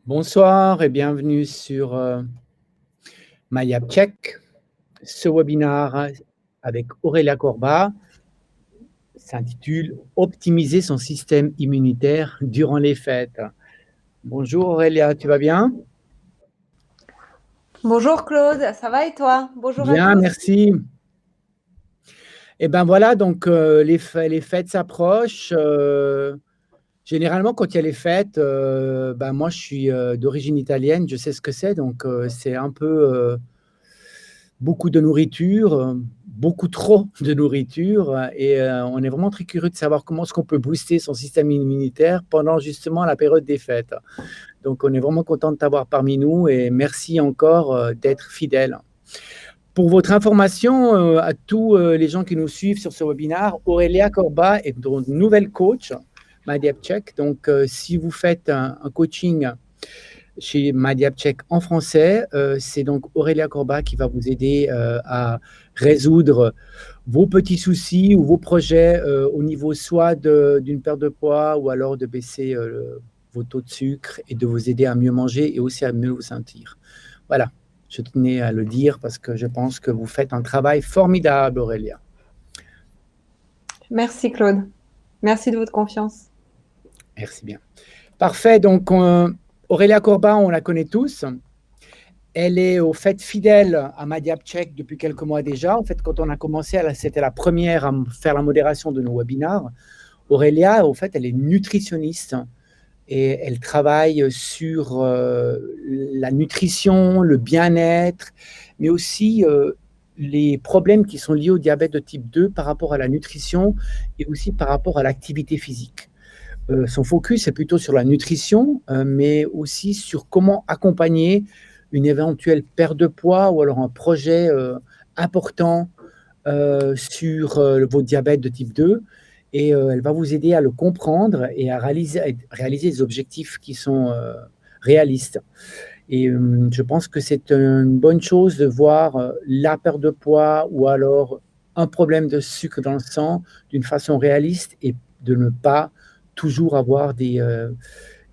Bonsoir et bienvenue sur MyAppCheck. Ce webinaire avec Aurélia Corba s'intitule Optimiser son système immunitaire durant les fêtes. Bonjour Aurélia, tu vas bien? Bonjour Claude, ça va et toi? Bonjour à Bien, tous. merci. Et ben voilà, donc les fêtes s'approchent. Généralement, quand il y a les fêtes, moi je suis d'origine italienne, je sais ce que c'est, donc c'est un peu beaucoup de nourriture, beaucoup trop de nourriture, et on est vraiment très curieux de savoir comment est-ce qu'on peut booster son système immunitaire pendant justement la période des fêtes. Donc on est vraiment content de t'avoir parmi nous et merci encore d'être fidèle. Pour votre information, à tous les gens qui nous suivent sur ce webinaire, Aurélia Corba est notre nouvelle coach MyAppCheck. Donc si vous faites un coaching chez MyAppCheck en français, c'est donc Aurélia Corba qui va vous aider à résoudre vos petits soucis ou vos projets au niveau soit d'une perte de poids ou alors de baisser vos taux de sucre et de vous aider à mieux manger et aussi à mieux vous sentir. Voilà, je tenais à le dire parce que je pense que vous faites un travail formidable, Aurélia. Merci Claude, merci de votre confiance. Merci bien. Parfait, donc Aurélia Corba, on la connaît tous. Elle est au fait fidèle à MyAppCheck depuis quelques mois déjà. En fait, quand on a commencé, c'était la première à faire la modération de nos webinaires. Aurélia, au fait, elle est nutritionniste et elle travaille sur la nutrition, le bien-être, mais aussi les problèmes qui sont liés au diabète de type 2 par rapport à la nutrition et aussi par rapport à l'activité physique. Son focus est plutôt sur la nutrition, mais aussi sur comment accompagner une éventuelle perte de poids ou alors un projet important sur votre diabète de type 2. Et elle va vous aider à le comprendre et à réaliser des objectifs qui sont réalistes. Et je pense que c'est une bonne chose de voir la perte de poids ou alors un problème de sucre dans le sang d'une façon réaliste et de ne pas toujours avoir des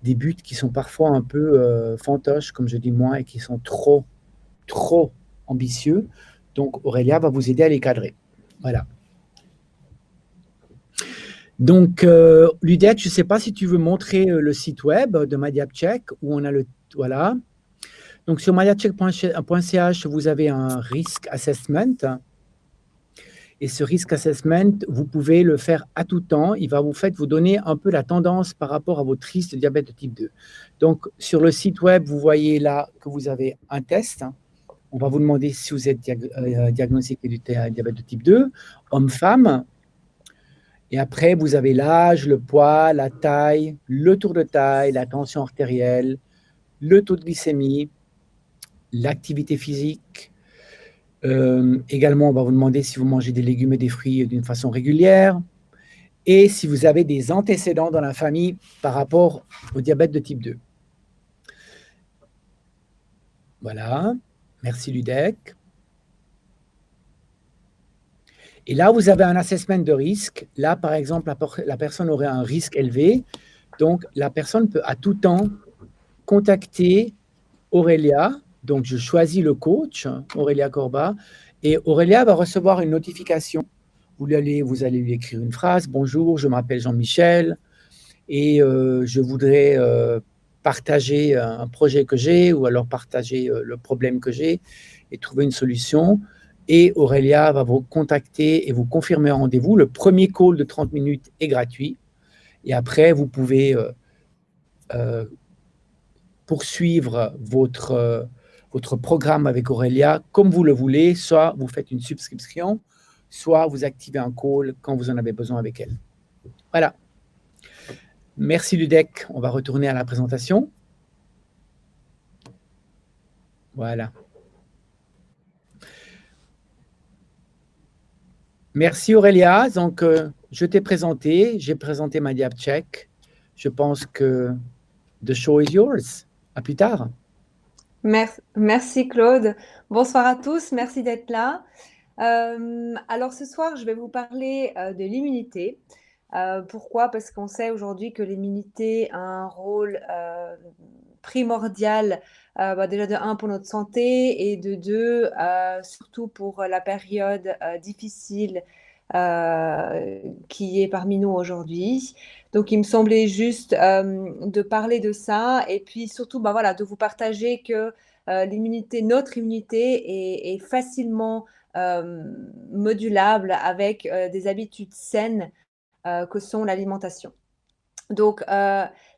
buts qui sont parfois un peu fantoches, comme je dis moi, et qui sont trop ambitieux. Donc Aurélia va vous aider à les cadrer. Voilà. Donc, Ludec, je ne sais pas si tu veux montrer le site web de MyAppCheck où on a le. Voilà. Donc, sur myappcheck.ch, vous avez un risk assessment. Et ce risk assessment, vous pouvez le faire à tout temps. Il va vous donner un peu la tendance par rapport à votre risque de diabète de type 2. Donc, sur le site web, vous voyez là que vous avez un test. On va vous demander si vous êtes diagnostiqué du diabète de type 2, homme-femme. Et après, vous avez l'âge, le poids, la taille, le tour de taille, la tension artérielle, le taux de glycémie, l'activité physique. Également, on va vous demander si vous mangez des légumes et des fruits d'une façon régulière et si vous avez des antécédents dans la famille par rapport au diabète de type 2. Voilà. Merci, Ludec. Et là, vous avez un assessment de risque. Là, par exemple, la personne aurait un risque élevé. Donc, la personne peut à tout temps contacter Aurélia. Donc, je choisis le coach, Aurélia Corba, et Aurélia va recevoir une notification. Vous allez lui écrire une phrase. Bonjour, je m'appelle Jean-Michel et je voudrais partager un projet que j'ai ou alors partager le problème que j'ai et trouver une solution. Et Aurélia va vous contacter et vous confirmer un rendez-vous. Le premier call de 30 minutes est gratuit. Et après, vous pouvez poursuivre votre programme avec Aurélia comme vous le voulez. Soit vous faites une subscription, soit vous activez un call quand vous en avez besoin avec elle. Voilà. Merci Ludec. On va retourner à la présentation. Voilà. Merci Aurélia. Donc, je t'ai présenté, j'ai présenté MyAppCheck. Je pense que the show is yours. À plus tard. Merci Claude. Bonsoir à tous, merci d'être là. Alors ce soir, je vais vous parler de l'immunité. Pourquoi? Parce qu'on sait aujourd'hui que l'immunité a un rôle primordial, déjà de un pour notre santé et de 2 surtout pour la période difficile qui est parmi nous aujourd'hui. Donc il me semblait juste de parler de ça et puis surtout voilà, de vous partager que notre immunité est facilement modulable avec des habitudes saines que sont l'alimentation. Donc,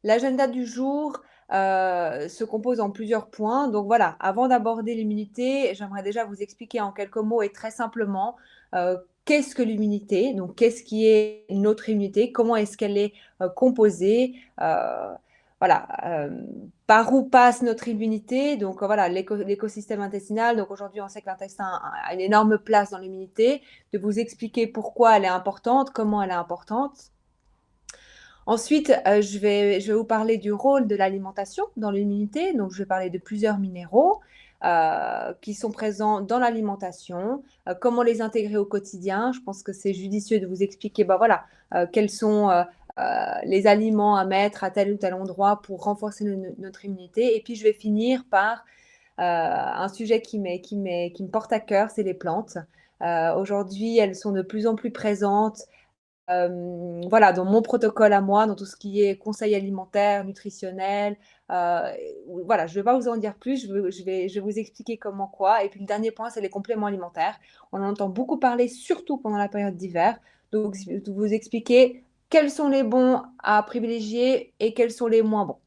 l'agenda du jour se compose en plusieurs points. Donc voilà, avant d'aborder l'immunité, j'aimerais déjà vous expliquer en quelques mots et très simplement qu'est-ce que l'immunité, donc qu'est-ce qui est notre immunité, comment est-ce qu'elle est composée, voilà, par où passe notre immunité, donc voilà, l'écosystème intestinal. Donc aujourd'hui, on sait que l'intestin a une énorme place dans l'immunité, de vous expliquer pourquoi elle est importante, comment elle est importante. Ensuite, je vais vous parler du rôle de l'alimentation dans l'immunité. Donc, je vais parler de plusieurs minéraux qui sont présents dans l'alimentation, comment les intégrer au quotidien. Je pense que c'est judicieux de vous expliquer voilà, quels sont les aliments à mettre à tel ou tel endroit pour renforcer notre immunité. Et puis, je vais finir par un sujet qui me porte à cœur, c'est les plantes. Aujourd'hui, elles sont de plus en plus présentes voilà, dans mon protocole à moi, dans tout ce qui est conseil alimentaire, nutritionnel. Voilà, je ne vais pas vous en dire plus, je vais vous expliquer comment quoi. Et puis le dernier point, c'est les compléments alimentaires. On en entend beaucoup parler, surtout pendant la période d'hiver. Donc, vous expliquer quels sont les bons à privilégier et quels sont les moins bons.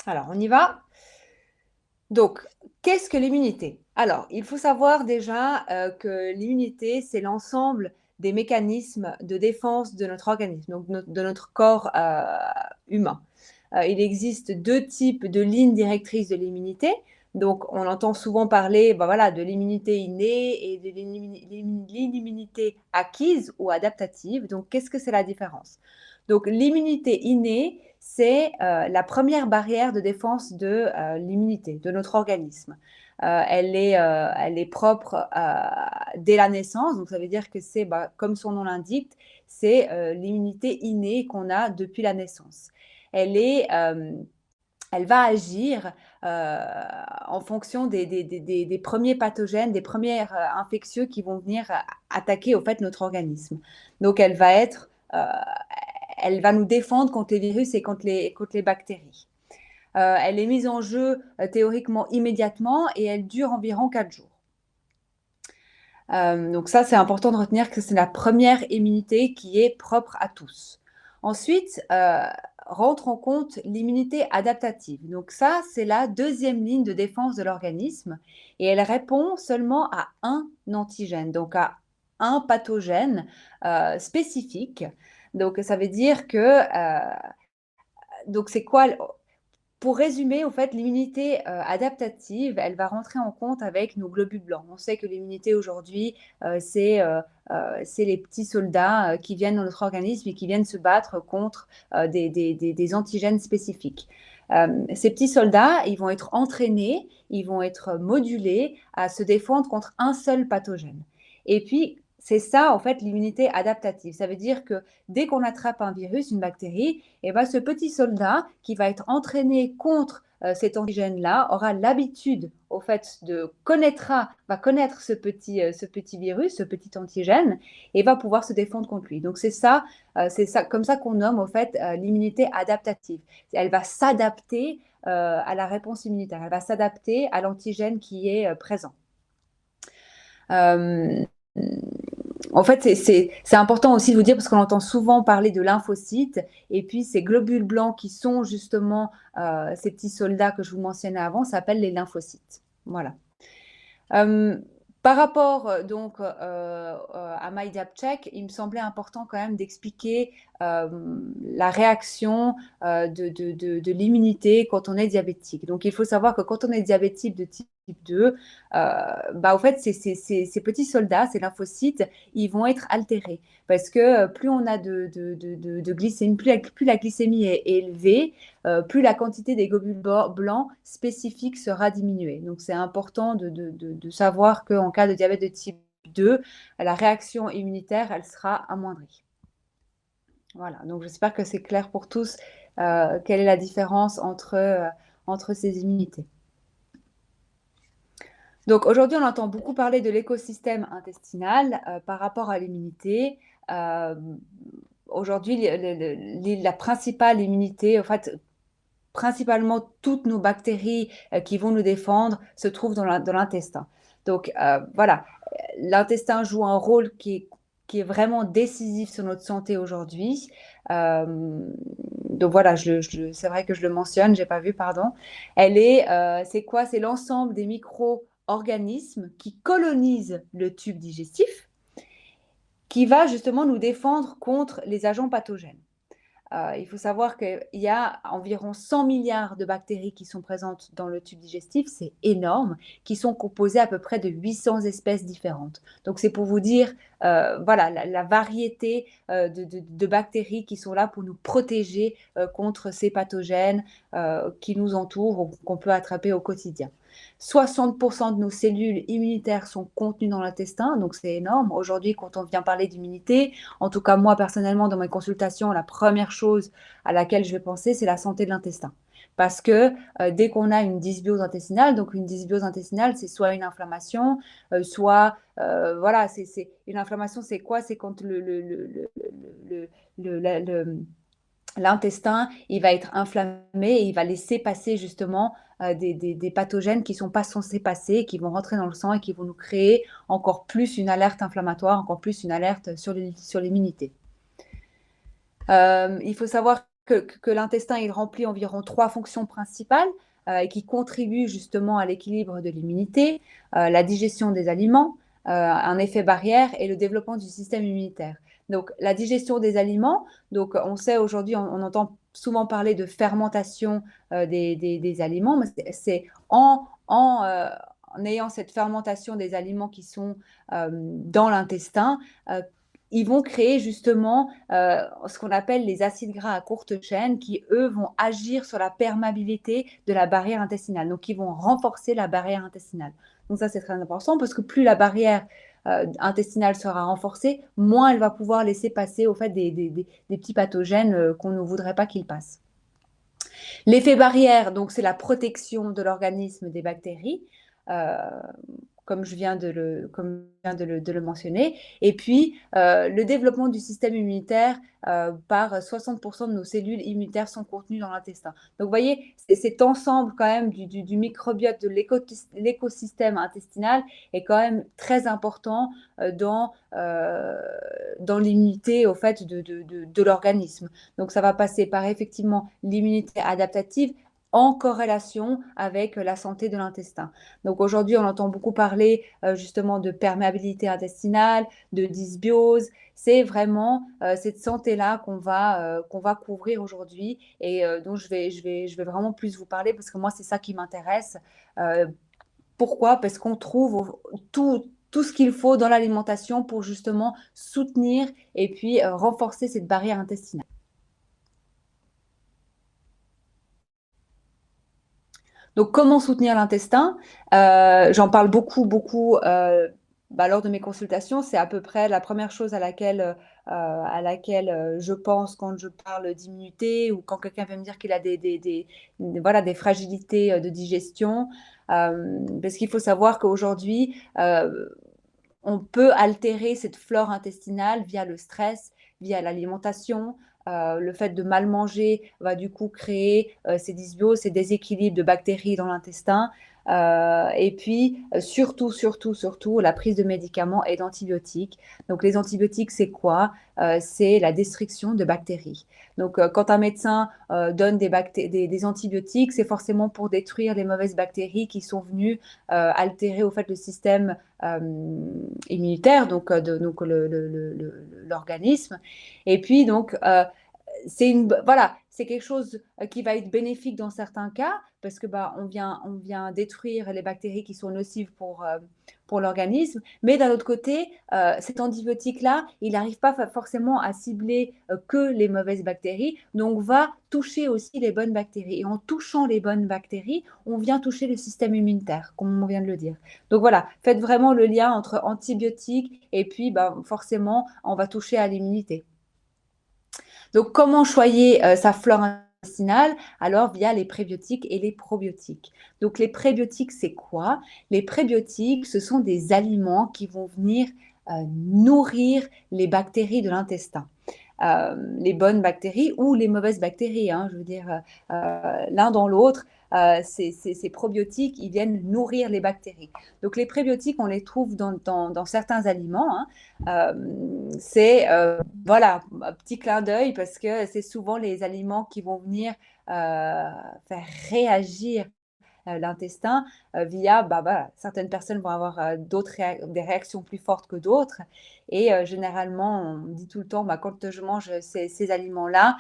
Alors, on y va. Donc, qu'est-ce que l'immunité? Alors, il faut savoir déjà que l'immunité, c'est l'ensemble des mécanismes de défense de notre organisme, donc de notre corps humain. Il existe deux types de lignes directrices de l'immunité. Donc, on entend souvent parler voilà, de l'immunité innée et de l'immunité acquise ou adaptative. Donc, qu'est-ce que c'est la différence? Donc, l'immunité innée, c'est la première barrière de défense de l'immunité, de notre organisme. Elle est propre dès la naissance, donc ça veut dire que c'est, comme son nom l'indique, c'est l'immunité innée qu'on a depuis la naissance. Elle va agir en fonction des premiers pathogènes, des premiers infectieux qui vont venir attaquer au fait notre organisme. Donc elle va nous défendre contre les virus et contre les bactéries. Elle est mise en jeu théoriquement immédiatement et elle dure environ 4 jours. Donc ça, c'est important de retenir que c'est la première immunité qui est propre à tous. Ensuite, rentre en compte l'immunité adaptative. Donc ça, c'est la deuxième ligne de défense de l'organisme et elle répond seulement à un antigène, donc à un pathogène spécifique. Donc ça veut dire que donc c'est quoi? Pour résumer, au fait, l'immunité adaptative, elle va rentrer en compte avec nos globules blancs. On sait que l'immunité aujourd'hui, c'est les petits soldats qui viennent dans notre organisme et qui viennent se battre contre des antigènes spécifiques. Ces petits soldats, ils vont être entraînés, ils vont être modulés à se défendre contre un seul pathogène. Et puis, c'est ça, en fait, l'immunité adaptative. Ça veut dire que dès qu'on attrape un virus, une bactérie, et ben, ce petit soldat qui va être entraîné contre cet antigène-là aura l'habitude, au fait, va connaître ce petit virus, ce petit antigène, et va pouvoir se défendre contre lui. Donc c'est ça, comme ça qu'on nomme, au fait, l'immunité adaptative. Elle va s'adapter à la réponse immunitaire. Elle va s'adapter à l'antigène qui est présent. En fait, c'est important aussi de vous dire, parce qu'on entend souvent parler de lymphocytes, et puis ces globules blancs qui sont justement ces petits soldats que je vous mentionnais avant, s'appellent les lymphocytes. Voilà. Par rapport donc à MyDiabCheck, il me semblait important quand même d'expliquer la réaction de l'immunité quand on est diabétique. Donc il faut savoir que quand on est diabétique de type 2, au fait, ces petits soldats, ces lymphocytes, ils vont être altérés parce que plus on a de glycémie, plus la glycémie est élevée, plus la quantité des globules blancs spécifiques sera diminuée. Donc, c'est important de savoir qu'en cas de diabète de type 2, la réaction immunitaire, elle sera amoindrie. Voilà, donc j'espère que c'est clair pour tous quelle est la différence entre ces immunités. Donc aujourd'hui, on entend beaucoup parler de l'écosystème intestinal par rapport à l'immunité. Euh, Aujourd'hui, la principale immunité, en fait, principalement toutes nos bactéries qui vont nous défendre se trouvent dans l'intestin. Donc voilà, l'intestin joue un rôle qui est vraiment décisif sur notre santé aujourd'hui. Euh, donc voilà, c'est vrai que je le mentionne, j'ai pas vu, pardon. C'est quoi? C'est l'ensemble des micro-organismes qui colonisent le tube digestif, qui va justement nous défendre contre les agents pathogènes. Il faut savoir qu'il y a environ 100 milliards de bactéries qui sont présentes dans le tube digestif, c'est énorme, qui sont composées à peu près de 800 espèces différentes. Donc c'est pour vous dire, voilà, la variété de bactéries qui sont là pour nous protéger contre ces pathogènes qui nous entourent ou qu'on peut attraper au quotidien. 60% de nos cellules immunitaires sont contenues dans l'intestin, donc c'est énorme. Aujourd'hui, quand on vient parler d'immunité, en tout cas moi personnellement dans mes consultations, la première chose à laquelle je vais penser, c'est la santé de l'intestin. Parce que dès qu'on a une dysbiose intestinale, donc une dysbiose intestinale, c'est soit une inflammation, soit, voilà, une inflammation, c'est quoi? C'est quand l'intestin, il va être inflammé et il va laisser passer justement des pathogènes qui ne sont pas censés passer, qui vont rentrer dans le sang et qui vont nous créer encore plus une alerte inflammatoire, encore plus une alerte sur l'immunité. Il faut savoir que l'intestin, il remplit environ 3 fonctions principales et qui contribuent justement à l'équilibre de l'immunité, la digestion des aliments, un effet barrière et le développement du système immunitaire. Donc, la digestion des aliments, donc on sait aujourd'hui, on entend souvent parler de fermentation des aliments, mais c'est en ayant cette fermentation des aliments qui sont dans l'intestin, ils vont créer justement ce qu'on appelle les acides gras à courte chaîne qui, eux, vont agir sur la perméabilité de la barrière intestinale. Donc, ils vont renforcer la barrière intestinale. Donc, ça, c'est très important parce que plus la barrière intestinale sera renforcée, moins elle va pouvoir laisser passer au fait des petits pathogènes qu'on ne voudrait pas qu'ils passent. L'effet barrière, donc, c'est la protection de l'organisme des bactéries. Euh, comme je viens de le mentionner. Et puis, le développement du système immunitaire par 60% de nos cellules immunitaires sont contenues dans l'intestin. Donc, vous voyez, cet ensemble quand même du microbiote, de l'écosystème intestinal est quand même très important dans l'immunité au fait de l'organisme. Donc, ça va passer par effectivement l'immunité adaptative en corrélation avec la santé de l'intestin. Donc aujourd'hui, on entend beaucoup parler justement de perméabilité intestinale, de dysbiose. C'est vraiment cette santé-là qu'on va couvrir aujourd'hui et dont je vais vraiment plus vous parler parce que moi, c'est ça qui m'intéresse. Pourquoi? Parce qu'on trouve tout ce qu'il faut dans l'alimentation pour justement soutenir et puis renforcer cette barrière intestinale. Donc, comment soutenir l'intestin? J'en parle beaucoup lors de mes consultations. C'est à peu près la première chose à laquelle je pense quand je parle d'immunité ou quand quelqu'un vient me dire qu'il a voilà, des fragilités de digestion. Parce qu'il faut savoir qu'aujourd'hui, on peut altérer cette flore intestinale via le stress, via l'alimentation. Le fait de mal manger va du coup créer ces dysbioses, ces déséquilibres de bactéries dans l'intestin. Et puis, surtout, la prise de médicaments et d'antibiotiques. Donc, les antibiotiques, c'est quoi? C'est la destruction de bactéries. Donc, quand un médecin donne des antibiotiques, c'est forcément pour détruire les mauvaises bactéries qui sont venues altérer au fait le système immunitaire, donc l'organisme. Et puis, donc, voilà, c'est quelque chose qui va être bénéfique dans certains cas parce que on vient détruire les bactéries qui sont nocives pour l'organisme. Mais d'un autre côté, cet antibiotique-là, il n'arrive pas forcément à cibler que les mauvaises bactéries, donc va toucher aussi les bonnes bactéries. Et en touchant les bonnes bactéries, on vient toucher le système immunitaire, comme on vient de le dire. Donc voilà, faites vraiment le lien entre antibiotiques et puis forcément, on va toucher à l'immunité. Donc, comment choyer sa flore intestinale? Alors, via les prébiotiques et les probiotiques. Donc, les prébiotiques, c'est quoi? Les prébiotiques, ce sont des aliments qui vont venir nourrir les bactéries de l'intestin. Les bonnes bactéries ou les mauvaises bactéries, hein, je veux dire, l'un dans l'autre. Ces probiotiques, ils viennent nourrir les bactéries. Donc, les prébiotiques, on les trouve dans certains aliments. Hein. C'est, voilà, un petit clin d'œil parce que c'est souvent les aliments qui vont venir faire réagir l'intestin via, voilà, certaines personnes vont avoir des réactions plus fortes que d'autres. Et généralement, on dit tout le temps, quand je mange ces aliments-là,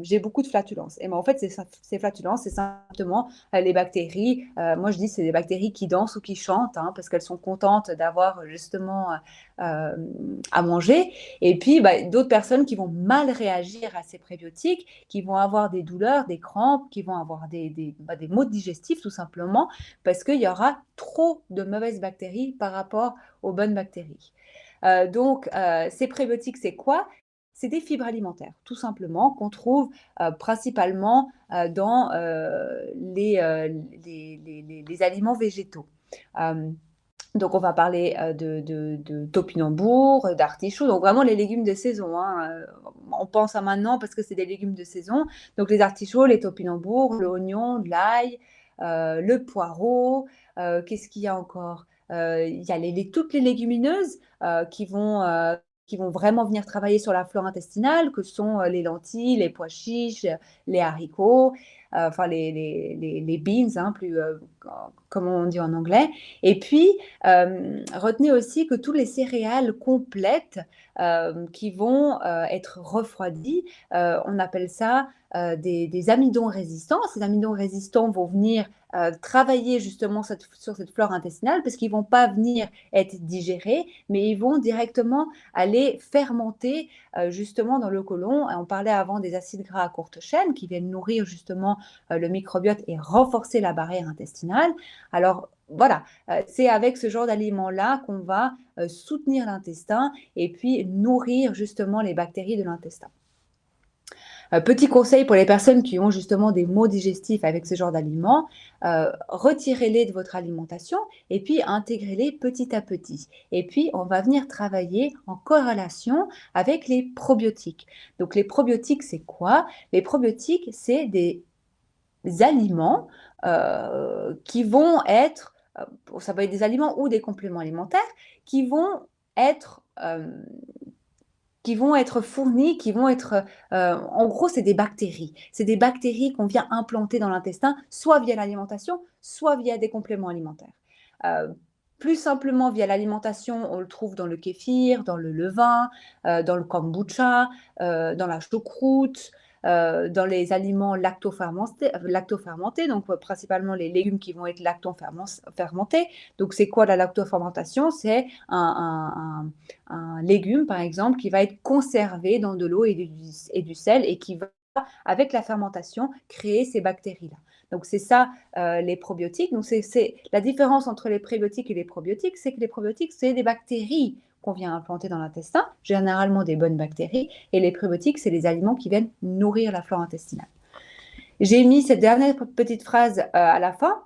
j'ai beaucoup de flatulences. Et en fait, ces flatulences, c'est simplement les bactéries. Moi, je dis c'est des bactéries qui dansent ou qui chantent, hein, parce qu'elles sont contentes d'avoir justement à manger. Et puis, d'autres personnes qui vont mal réagir à ces prébiotiques, qui vont avoir des douleurs, des crampes, qui vont avoir des maux digestifs tout simplement, parce qu'il y aura trop de mauvaises bactéries par rapport aux bonnes bactéries. Donc, ces prébiotiques, c'est quoi? C'est des fibres alimentaires, tout simplement, qu'on trouve principalement dans les aliments végétaux. Donc, on va parler de topinambour, d'artichaut, donc vraiment les légumes de saison. Hein. On pense à maintenant parce que c'est des légumes de saison. Donc, les artichauts, les topinambours, l'oignon, l'ail, le poireau. Qu'est-ce qu'il y a encore? Il y a toutes les légumineuses qui vont vraiment venir travailler sur la flore intestinale, que sont les lentilles, les pois chiches, les haricots, enfin les beans, hein, comme on dit en anglais. Et puis, retenez aussi que tous les céréales complètes qui vont être refroidies, on appelle ça des amidons résistants. Ces amidons résistants vont venir travailler justement sur cette flore intestinale parce qu'ils ne vont pas venir être digérés, mais ils vont directement aller fermenter justement dans le côlon. On parlait avant des acides gras à courte chaîne qui viennent nourrir justement le microbiote et renforcer la barrière intestinale. Alors, voilà, c'est avec ce genre d'aliments-là qu'on va soutenir l'intestin et puis nourrir justement les bactéries de l'intestin. Petit conseil pour les personnes qui ont justement des maux digestifs avec ce genre d'aliments, retirez-les de votre alimentation et puis intégrez-les petit à petit. Et puis, on va venir travailler en corrélation avec les probiotiques. Donc, les probiotiques, c'est quoi? Les probiotiques, c'est des aliments qui vont être, ça peut être des aliments ou des compléments alimentaires, qui vont être fournis, en gros, c'est des bactéries. C'est des bactéries qu'on vient implanter dans l'intestin, soit via l'alimentation, soit via des compléments alimentaires. Plus simplement, via l'alimentation, on le trouve dans le kéfir, dans le levain, dans le kombucha, dans la choucroute, dans les aliments lactofermentés, donc principalement les légumes qui vont être lactofermentés. Donc, c'est quoi la lactofermentation? C'est un légume, par exemple, qui va être conservé dans de l'eau et du sel et qui va, avec la fermentation, créer ces bactéries-là. Donc, c'est ça, les probiotiques. Donc, c'est la différence entre les prébiotiques et les probiotiques, c'est que les probiotiques, c'est des bactéries qu'on vient implanter dans l'intestin, généralement des bonnes bactéries, et les prébiotiques, c'est les aliments qui viennent nourrir la flore intestinale. J'ai mis cette dernière petite phrase à la fin,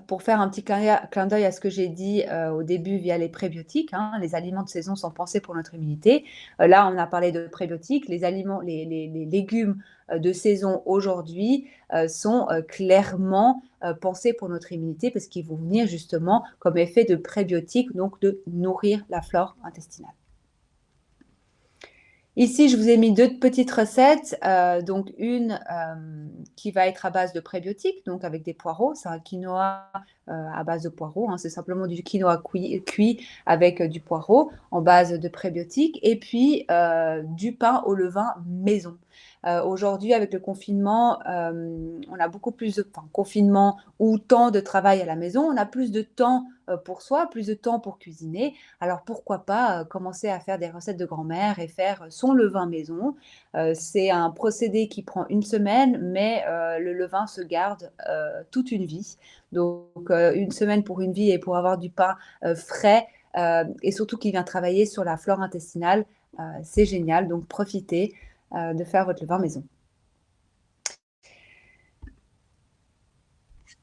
pour faire un petit clin d'œil à ce que j'ai dit au début via les prébiotiques, hein, les aliments de saison sont pensés pour notre immunité. Là, on a parlé de prébiotiques. Les légumes de saison aujourd'hui sont clairement pensés pour notre immunité parce qu'ils vont venir justement comme effet de prébiotiques, donc de nourrir la flore intestinale. Ici, je vous ai mis deux petites recettes. Donc, une qui va être à base de prébiotiques, donc avec des poireaux. C'est un quinoa à base de poireaux. Hein. C'est simplement du quinoa cuit avec du poireau en base de prébiotiques. Et puis, du pain au levain maison. Aujourd'hui, avec le confinement, on a beaucoup plus de confinement ou temps de travail à la maison. On a plus de temps pour soi, plus de temps pour cuisiner. Alors, pourquoi pas commencer à faire des recettes de grand-mère et faire son levain maison. C'est un procédé qui prend une semaine, mais le levain se garde toute une vie. Donc, une semaine pour une vie et pour avoir du pain frais et surtout qui vient travailler sur la flore intestinale, c'est génial. Donc, profitez. de faire votre levain maison.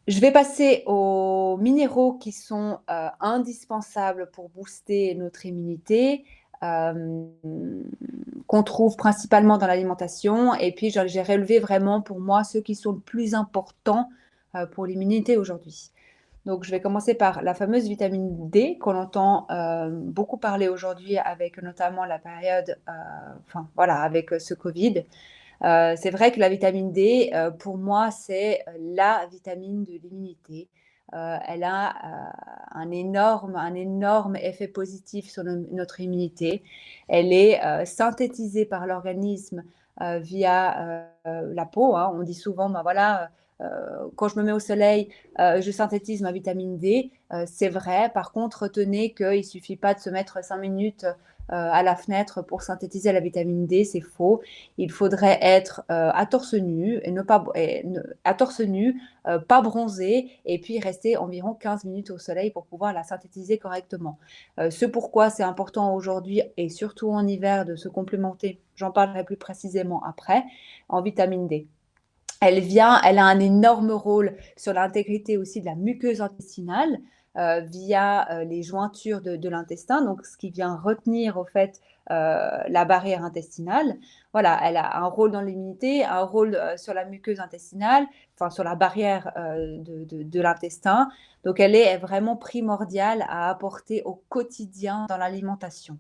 Je vais passer aux minéraux qui sont indispensables pour booster notre immunité, qu'on trouve principalement dans l'alimentation. Et puis, j'ai relevé vraiment pour moi ceux qui sont le plus importants pour l'immunité aujourd'hui. Donc, je vais commencer par la fameuse vitamine D qu'on entend beaucoup parler aujourd'hui avec notamment la période, avec ce Covid. C'est vrai que la vitamine D, pour moi, c'est la vitamine de l'immunité. Elle a un énorme effet positif sur notre immunité. Elle est synthétisée par l'organisme via la peau, hein. On dit souvent, bah voilà, quand je me mets au soleil, je synthétise ma vitamine D. C'est vrai. Par contre, retenez qu'il ne suffit pas de se mettre 5 minutes à la fenêtre pour synthétiser la vitamine D. C'est faux. Il faudrait être à torse nu, pas bronzé, et puis rester environ 15 minutes au soleil pour pouvoir la synthétiser correctement. Ce pourquoi c'est important aujourd'hui, et surtout en hiver, de se complémenter, j'en parlerai plus précisément après, en vitamine D. Elle a un énorme rôle sur l'intégrité aussi de la muqueuse intestinale via les jointures de l'intestin, donc ce qui vient retenir au fait la barrière intestinale. Voilà, elle a un rôle dans l'immunité, un rôle sur la muqueuse intestinale, enfin sur la barrière de l'intestin. Donc elle est vraiment primordiale à apporter au quotidien dans l'alimentation.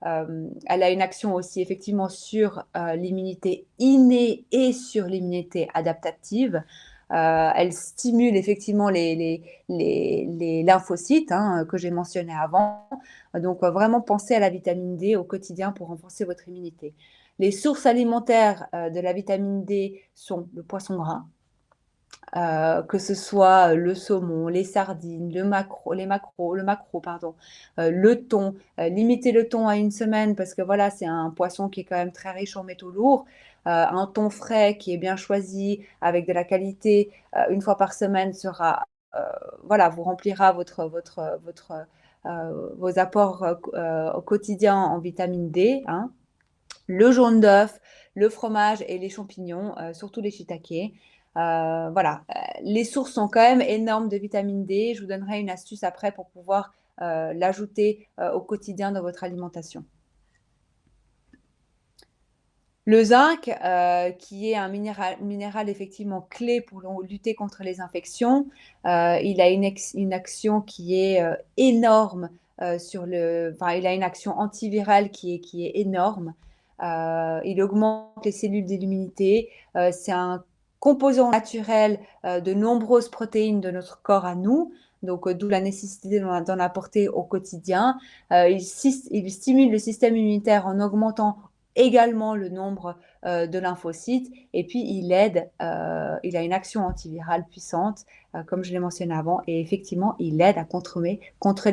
Elle a une action aussi effectivement sur l'immunité innée et sur l'immunité adaptative. Elle stimule effectivement les lymphocytes que j'ai mentionné avant. Donc vraiment pensez à la vitamine D au quotidien pour renforcer votre immunité. Les sources alimentaires de la vitamine D sont le poisson gras, que ce soit le saumon, les sardines, le maquereau, pardon, le thon. Limiter le thon à 1 semaine parce que voilà, c'est un poisson qui est quand même très riche en métaux lourds. Un thon frais qui est bien choisi avec de la qualité 1 fois par semaine vous remplira vos apports au quotidien en vitamine D, hein. Le jaune d'œuf, le fromage et les champignons, surtout les shiitakes. Les sources sont quand même énormes de vitamine D. Je vous donnerai une astuce après pour pouvoir l'ajouter au quotidien dans votre alimentation. Le zinc, qui est un minéral effectivement clé pour lutter contre les infections, il a une action qui est énorme il a une action antivirale qui est énorme. Il augmente les cellules de l'immunité. C'est un composant naturel de nombreuses protéines de notre corps à nous, donc d'où la nécessité d'en apporter au quotidien. Il stimule le système immunitaire en augmentant également le nombre de lymphocytes, et puis il a une action antivirale puissante, comme je l'ai mentionné avant, et effectivement il aide à contrôler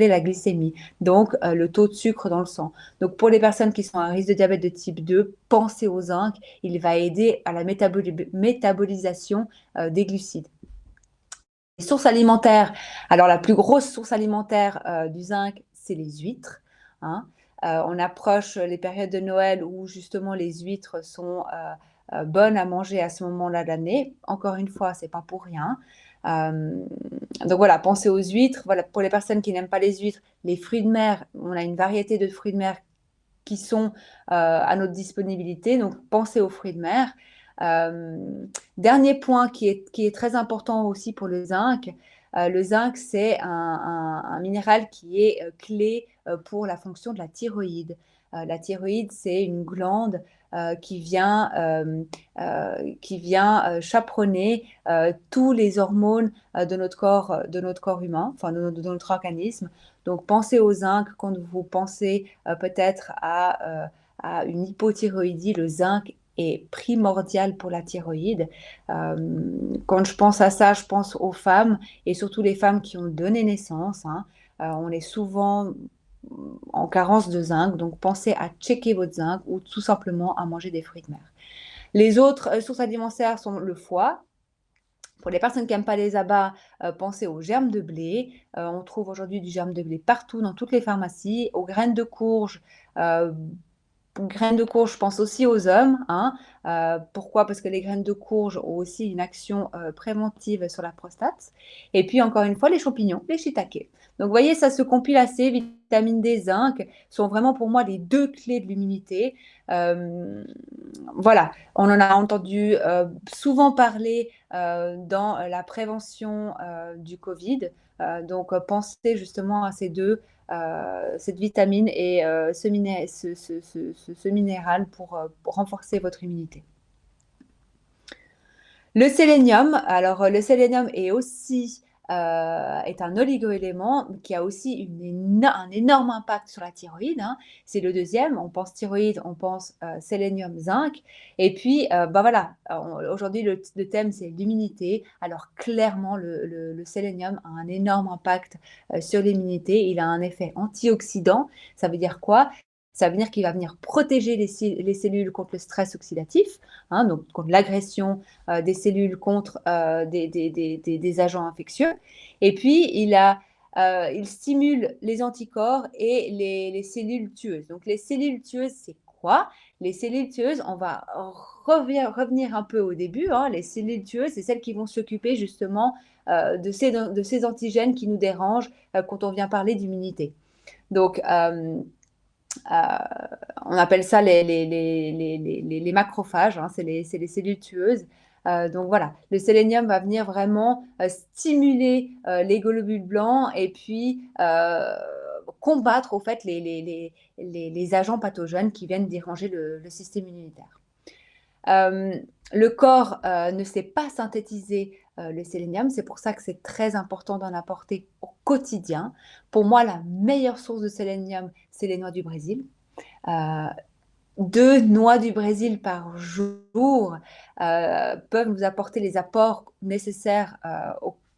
la glycémie, donc le taux de sucre dans le sang. Donc pour les personnes qui sont à risque de diabète de type 2, pensez au zinc, il va aider à la métabolisation des glucides. Les sources alimentaires, alors la plus grosse source alimentaire du zinc, c'est les huîtres, hein. On approche les périodes de Noël où justement les huîtres sont bonnes à manger à ce moment-là de l'année. Encore une fois, c'est pas pour rien. Donc voilà, pensez aux huîtres. Voilà, pour les personnes qui n'aiment pas les huîtres, les fruits de mer, on a une variété de fruits de mer qui sont à notre disponibilité. Donc pensez aux fruits de mer. Dernier point qui est très important aussi pour le zinc. Le zinc, c'est un minéral qui est clé pour la fonction de la thyroïde. La thyroïde, c'est une glande qui vient chaperonner tous les hormones de notre corps humain, enfin de notre organisme. Donc pensez au zinc quand vous pensez peut-être à une hypothyroïdie. Le zinc est primordial pour la thyroïde. Quand je pense à ça, je pense aux femmes et surtout les femmes qui ont donné naissance, hein. On est souvent en carence de zinc, donc pensez à checker votre zinc ou tout simplement à manger des fruits de mer. Les autres sources alimentaires sont le foie. Pour les personnes qui n'aiment pas les abats, pensez aux germes de blé. On trouve aujourd'hui du germe de blé partout dans toutes les pharmacies, aux graines de courge, graines de courge, je pense aussi aux hommes, hein. Pourquoi? Parce que les graines de courge ont aussi une action préventive sur la prostate. Et puis, encore une fois, les champignons, les shiitake. Donc, vous voyez, ça se compile assez. Vitamine D, zinc sont vraiment pour moi les deux clés de l'immunité. Voilà, on en a entendu souvent parler dans la prévention du Covid. Donc, pensez justement à ces deux, cette vitamine et ce minéral pour renforcer votre immunité. Le sélénium, alors le sélénium est aussi est un oligoélément qui a aussi un énorme impact sur la thyroïde, hein. C'est le deuxième. On pense thyroïde, on pense sélénium, zinc. Et puis, voilà, aujourd'hui, le thème, c'est l'immunité. Alors, clairement, le sélénium a un énorme impact sur l'immunité. Il a un effet antioxydant. Ça veut dire quoi? Ça veut dire qu'il va venir protéger les cellules contre le stress oxydatif, hein, donc contre l'agression des cellules contre des agents infectieux. Et puis, il stimule les anticorps et les cellules tueuses. Donc, les cellules tueuses, c'est quoi? Les cellules tueuses, on va revenir un peu au début, hein. Les cellules tueuses, c'est celles qui vont s'occuper justement de ces antigènes qui nous dérangent quand on vient parler d'immunité. Donc, on appelle ça les macrophages, hein, c'est les cellules tueuses. Donc voilà, le sélénium va venir vraiment stimuler les globules blancs et puis combattre au fait les agents pathogènes qui viennent déranger le système immunitaire. Le corps ne sait pas synthétiser le sélénium, c'est pour ça que c'est très important d'en apporter au quotidien. Pour moi, la meilleure source de sélénium, c'est les noix du Brésil. 2 noix du Brésil par jour peuvent nous apporter les apports nécessaires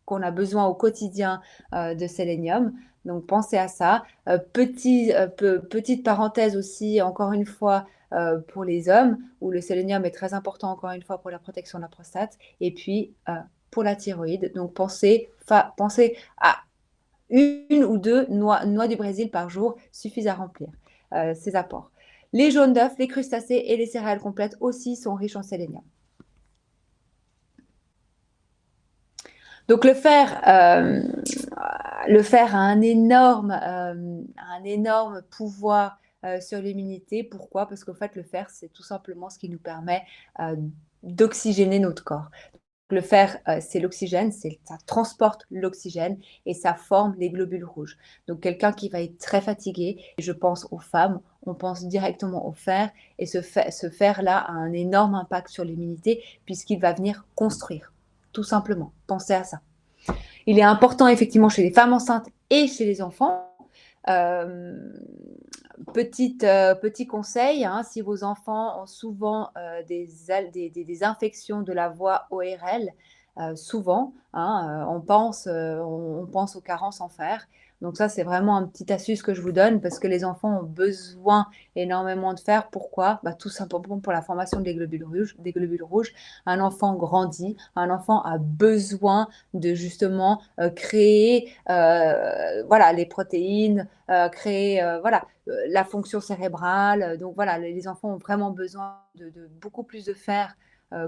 qu'on a besoin au quotidien de sélénium. Donc pensez à ça. Petite parenthèse aussi, encore une fois, pour les hommes, où le sélénium est très important, encore une fois, pour la protection de la prostate. Et puis, pour la thyroïde. Donc pensez à 1 ou 2 noix du Brésil par jour suffisent à remplir ces apports. Les jaunes d'œufs, les crustacés et les céréales complètes aussi sont riches en sélénium. Donc le fer a un énorme pouvoir sur l'immunité. Pourquoi? Parce qu'en fait, le fer, c'est tout simplement ce qui nous permet d'oxygéner notre corps. Le fer, c'est l'oxygène, ça transporte l'oxygène et ça forme les globules rouges. Donc quelqu'un qui va être très fatigué, je pense aux femmes, on pense directement au fer et ce fer-là a un énorme impact sur l'immunité puisqu'il va venir construire, tout simplement. Pensez à ça. Il est important effectivement chez les femmes enceintes et chez les enfants. Petit conseil, hein, si vos enfants ont souvent des infections de la voie ORL, souvent, hein, on pense aux carences en fer. Donc ça, c'est vraiment une petite astuce que je vous donne parce que les enfants ont besoin énormément de fer. Pourquoi? Tout simplement pour la formation des globules rouges. Un enfant grandit, un enfant a besoin de justement créer voilà, les protéines, créer la fonction cérébrale. Donc voilà, les enfants ont vraiment besoin de beaucoup plus de fer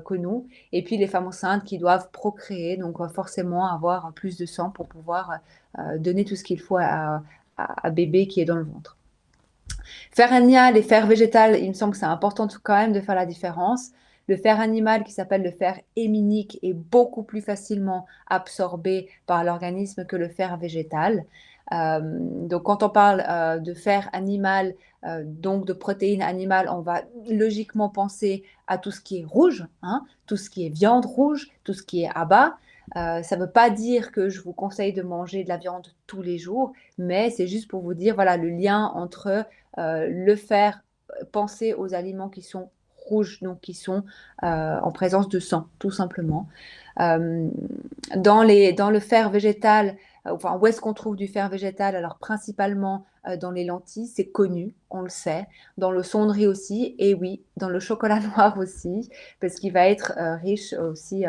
que nous. Et puis les femmes enceintes qui doivent procréer, donc forcément avoir plus de sang pour pouvoir donner tout ce qu'il faut à bébé qui est dans le ventre. Fer animal et fer végétal, il me semble que c'est important quand même de faire la différence. Le fer animal, qui s'appelle le fer héminique, est beaucoup plus facilement absorbé par l'organisme que le fer végétal. Donc, quand on parle de fer animal, donc de protéines animales, on va logiquement penser à tout ce qui est rouge, hein, tout ce qui est viande rouge, tout ce qui est abats. Ça ne veut pas dire que je vous conseille de manger de la viande tous les jours, mais c'est juste pour vous dire voilà, le lien entre le fer. Pensez aux aliments qui sont rouges, donc qui sont en présence de sang, tout simplement. Dans le fer végétal, enfin, où est-ce qu'on trouve du fer végétal? Alors, principalement dans les lentilles, c'est connu, on le sait. Dans le sonderie aussi, et oui, dans le chocolat noir aussi, parce qu'il va être riche aussi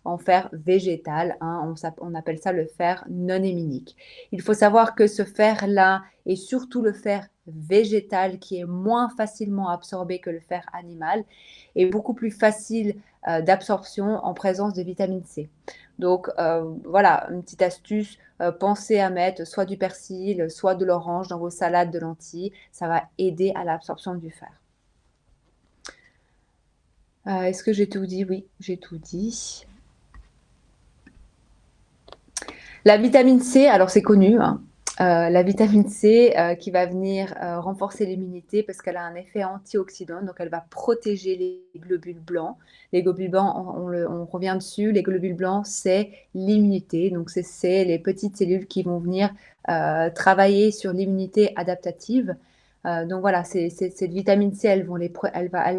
en fer végétal, hein, on appelle ça le fer non héminique. Il faut savoir que ce fer-là, et surtout le fer végétal, qui est moins facilement absorbé que le fer animal, est beaucoup plus facile d'absorption en présence de vitamine C. Donc voilà, une petite astuce, pensez à mettre soit du persil, soit de l'orange dans vos salades de lentilles, ça va aider à l'absorption du fer. Est-ce que j'ai tout dit? Oui, j'ai tout dit. La vitamine C, alors c'est connu, hein, la vitamine C qui va venir renforcer l'immunité parce qu'elle a un effet antioxydant, donc elle va protéger les globules blancs. Les globules blancs, on revient dessus, les globules blancs, c'est l'immunité, donc c'est les petites cellules qui vont venir travailler sur l'immunité adaptative. Donc voilà, cette vitamine C, elle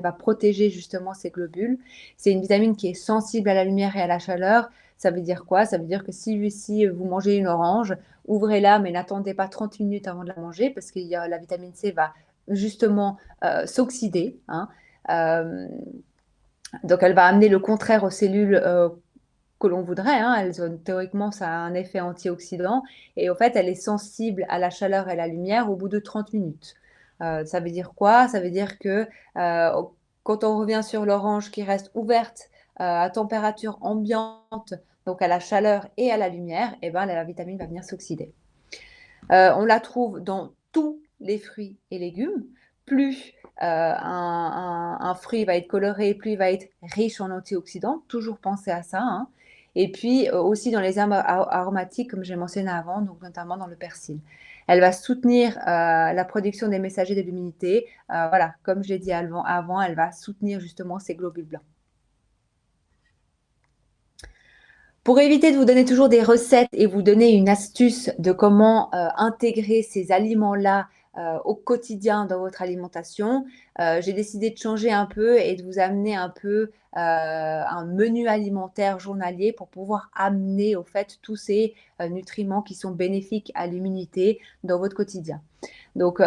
va protéger justement ces globules. C'est une vitamine qui est sensible à la lumière et à la chaleur. Ça veut dire quoi? Ça veut dire que si vous mangez une orange, ouvrez-la, mais n'attendez pas 30 minutes avant de la manger parce que la vitamine C va justement s'oxyder, hein. Donc, elle va amener le contraire aux cellules que l'on voudrait, hein. Théoriquement, ça a un effet antioxydant et au fait, elle est sensible à la chaleur et à la lumière au bout de 30 minutes. Ça veut dire quoi? Ça veut dire que quand on revient sur l'orange qui reste ouverte à température ambiante, donc à la chaleur et à la lumière, eh ben, la vitamine va venir s'oxyder. On la trouve dans tous les fruits et légumes. Plus un fruit va être coloré, plus il va être riche en antioxydants. Toujours penser à ça, hein. Et puis aussi dans les herbes aromatiques, comme j'ai mentionné avant, donc notamment dans le persil. Elle va soutenir la production des messagers de l'immunité. Voilà, comme je l'ai dit avant, elle va soutenir justement ces globules blancs. Pour éviter de vous donner toujours des recettes et vous donner une astuce de comment intégrer ces aliments-là au quotidien dans votre alimentation, j'ai décidé de changer un peu et de vous amener un peu un menu alimentaire journalier pour pouvoir amener au fait tous ces nutriments qui sont bénéfiques à l'immunité dans votre quotidien. Donc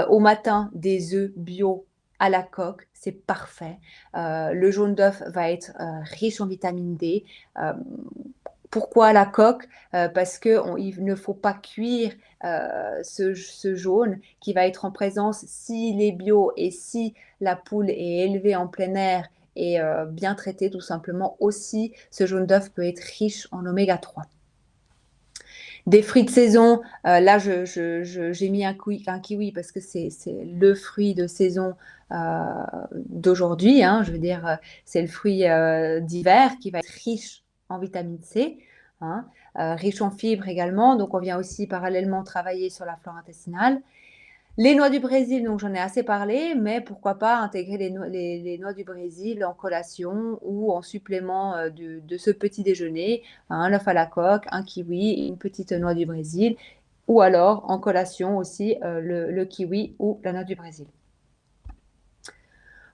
au matin, des œufs bio à la coque, c'est parfait. Le jaune d'œuf va être riche en vitamine D. Pourquoi la coque? Parce qu'il ne faut pas cuire ce jaune qui va être en présence s'il est bio et si la poule est élevée en plein air et bien traitée tout simplement. Aussi, ce jaune d'œuf peut être riche en oméga 3. Des fruits de saison, là j'ai mis un kiwi parce que c'est le fruit de saison d'aujourd'hui, hein, je veux dire, c'est le fruit d'hiver qui va être riche en vitamine C, hein, riche en fibres également, donc on vient aussi parallèlement travailler sur la flore intestinale. Les noix du Brésil, donc j'en ai assez parlé, mais pourquoi pas intégrer les noix du Brésil en collation ou en supplément de ce petit déjeuner, un œuf à la coque, un kiwi, une petite noix du Brésil, ou alors en collation aussi le kiwi ou la noix du Brésil.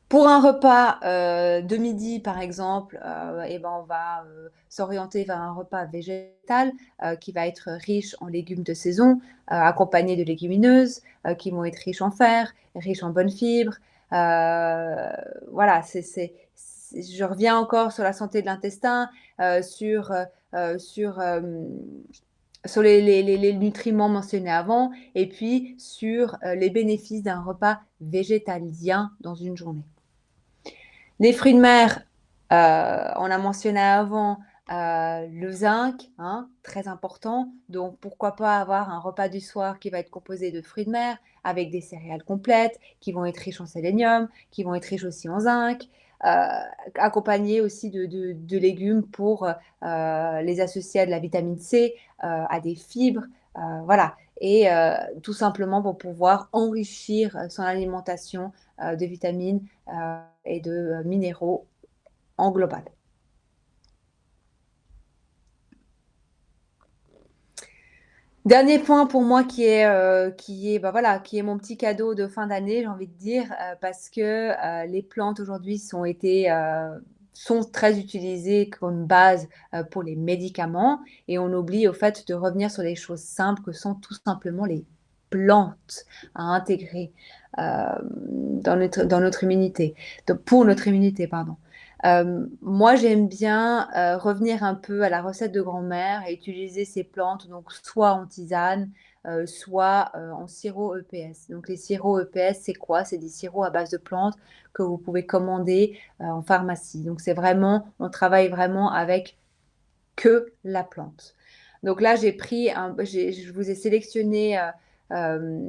Pour un repas de midi, par exemple, eh ben on va s'orienter vers un repas végétal qui va être riche en légumes de saison, accompagné de légumineuses qui vont être riches en fer, riches en bonnes fibres. Voilà, je reviens encore sur la santé de l'intestin, sur les nutriments mentionnés avant, et puis sur les bénéfices d'un repas végétalien dans une journée. Les fruits de mer, on a mentionné avant le zinc, hein, très important. Donc, pourquoi pas avoir un repas du soir qui va être composé de fruits de mer avec des céréales complètes qui vont être riches en sélénium, qui vont être riches aussi en zinc, accompagné aussi de légumes pour les associer à de la vitamine C, à des fibres, voilà. Et tout simplement pour pouvoir enrichir son alimentation de vitamines et de minéraux en global. Dernier point pour moi qui est mon petit cadeau de fin d'année, j'ai envie de dire, parce que les plantes aujourd'hui sont très utilisées comme base pour les médicaments et on oublie au fait de revenir sur les choses simples que sont tout simplement les plantes à intégrer dans notre immunité, pour notre immunité, pardon. Moi, j'aime bien revenir un peu à la recette de grand-mère et utiliser ces plantes, donc soit en tisane, soit en sirop EPS. Donc les sirops EPS, c'est quoi? C'est des sirops à base de plantes que vous pouvez commander en pharmacie. Donc c'est vraiment, on travaille vraiment avec que la plante. Donc là, je vous ai sélectionné euh,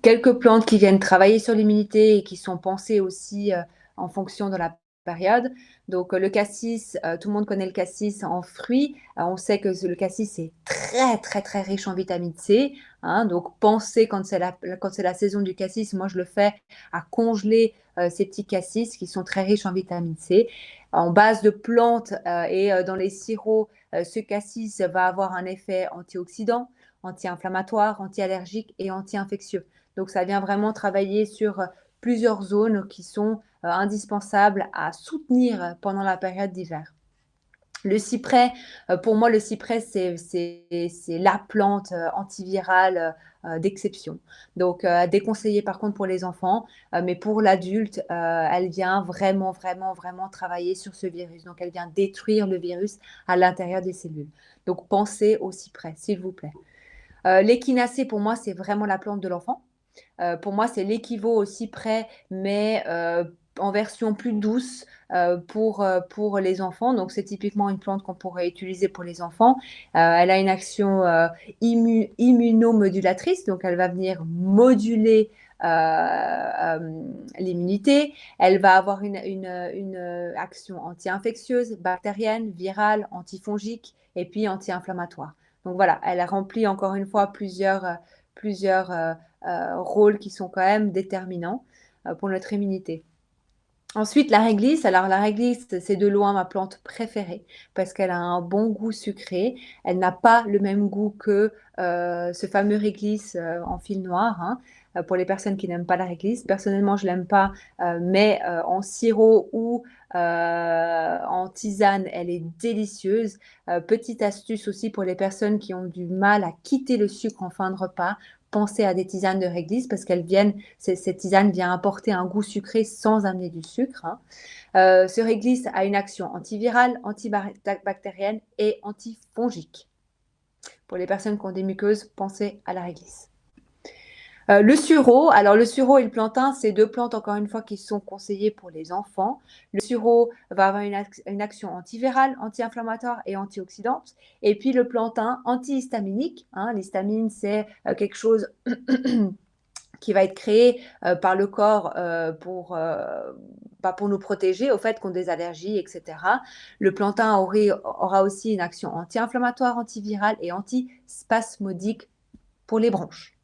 quelques plantes qui viennent travailler sur l'immunité et qui sont pensées aussi en fonction de la période. Donc le cassis, tout le monde connaît le cassis en fruits. On sait que le cassis est très très très riche en vitamine C. Hein. Donc pensez quand c'est la saison du cassis, moi je le fais à congeler ces petits cassis qui sont très riches en vitamine C. En base de plantes et dans les sirops, ce cassis va avoir un effet antioxydant, anti-inflammatoire, anti-allergique et anti-infectieux. Donc ça vient vraiment travailler sur plusieurs zones qui sont indispensables à soutenir pendant la période d'hiver. Le cyprès, pour moi, le cyprès, c'est la plante antivirale d'exception. Donc, déconseillée par contre pour les enfants, mais pour l'adulte, elle vient vraiment, vraiment, vraiment travailler sur ce virus. Donc, elle vient détruire le virus à l'intérieur des cellules. Donc, pensez au cyprès, s'il vous plaît. L'échinacée, pour moi, c'est vraiment la plante de l'enfant. Pour moi, c'est l'équivalent au cyprès, mais en version plus douce pour les enfants. Donc, c'est typiquement une plante qu'on pourrait utiliser pour les enfants. Elle a une action immunomodulatrice, donc elle va venir moduler l'immunité. Elle va avoir une action anti-infectieuse, bactérienne, virale, antifongique et puis anti-inflammatoire. Donc voilà, elle a rempli encore une fois plusieurs rôles qui sont quand même déterminants pour notre immunité. Ensuite, la réglisse. Alors, la réglisse, c'est de loin ma plante préférée parce qu'elle a un bon goût sucré. Elle n'a pas le même goût que ce fameux réglisse en fil noir. Hein, pour les personnes qui n'aiment pas la réglisse. Personnellement, je l'aime pas, mais en sirop ou en tisane, elle est délicieuse. Petite astuce aussi pour les personnes qui ont du mal à quitter le sucre en fin de repas. Pensez à des tisanes de réglisse parce cette tisane vient apporter un goût sucré sans amener du sucre. Hein. Ce réglisse a une action antivirale, antibactérienne et antifongique. Pour les personnes qui ont des muqueuses, pensez à la réglisse. Le sureau, alors le sureau et le plantain, c'est deux plantes encore une fois qui sont conseillées pour les enfants. Le sureau va avoir une action antivirale, anti-inflammatoire et antioxydante. Et puis le plantain antihistaminique. Hein, l'histamine, c'est quelque chose qui va être créé par le corps pour nous protéger au fait contre des allergies, etc. Le plantain aura aussi une action anti-inflammatoire, antivirale et antispasmodique pour les bronches.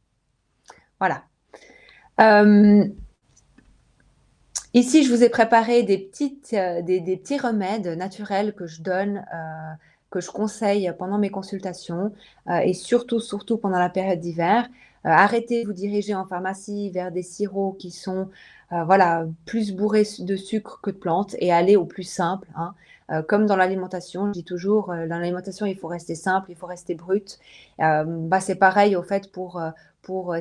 Voilà. Ici, je vous ai préparé des petits remèdes naturels que je donne, que je conseille pendant mes consultations et surtout pendant la période d'hiver. Arrêtez de vous diriger en pharmacie vers des sirops qui sont voilà, plus bourrés de sucre que de plantes et allez au plus simple. Hein. Comme dans l'alimentation, je dis toujours, dans l'alimentation, il faut rester simple, il faut rester brut. C'est pareil au fait pour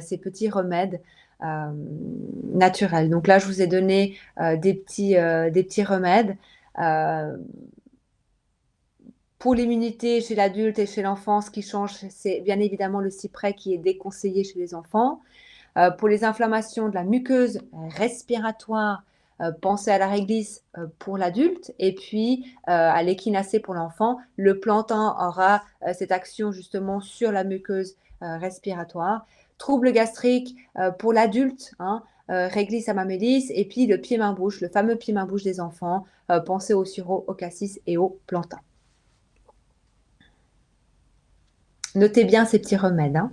ces petits remèdes naturels. Donc là, je vous ai donné des petits remèdes. Pour l'immunité chez l'adulte et chez l'enfant, ce qui change, c'est bien évidemment le cyprès qui est déconseillé chez les enfants. Pour les inflammations de la muqueuse respiratoire, pensez à la réglisse pour l'adulte et puis à l'échinacée pour l'enfant. Le plantain aura cette action justement sur la muqueuse respiratoire. Troubles gastriques pour l'adulte, hein, réglisse à mamélis et puis le pied-main-bouche, le fameux pied-main-bouche des enfants. Pensez au sureau, au cassis et au plantain. Notez bien ces petits remèdes. Hein.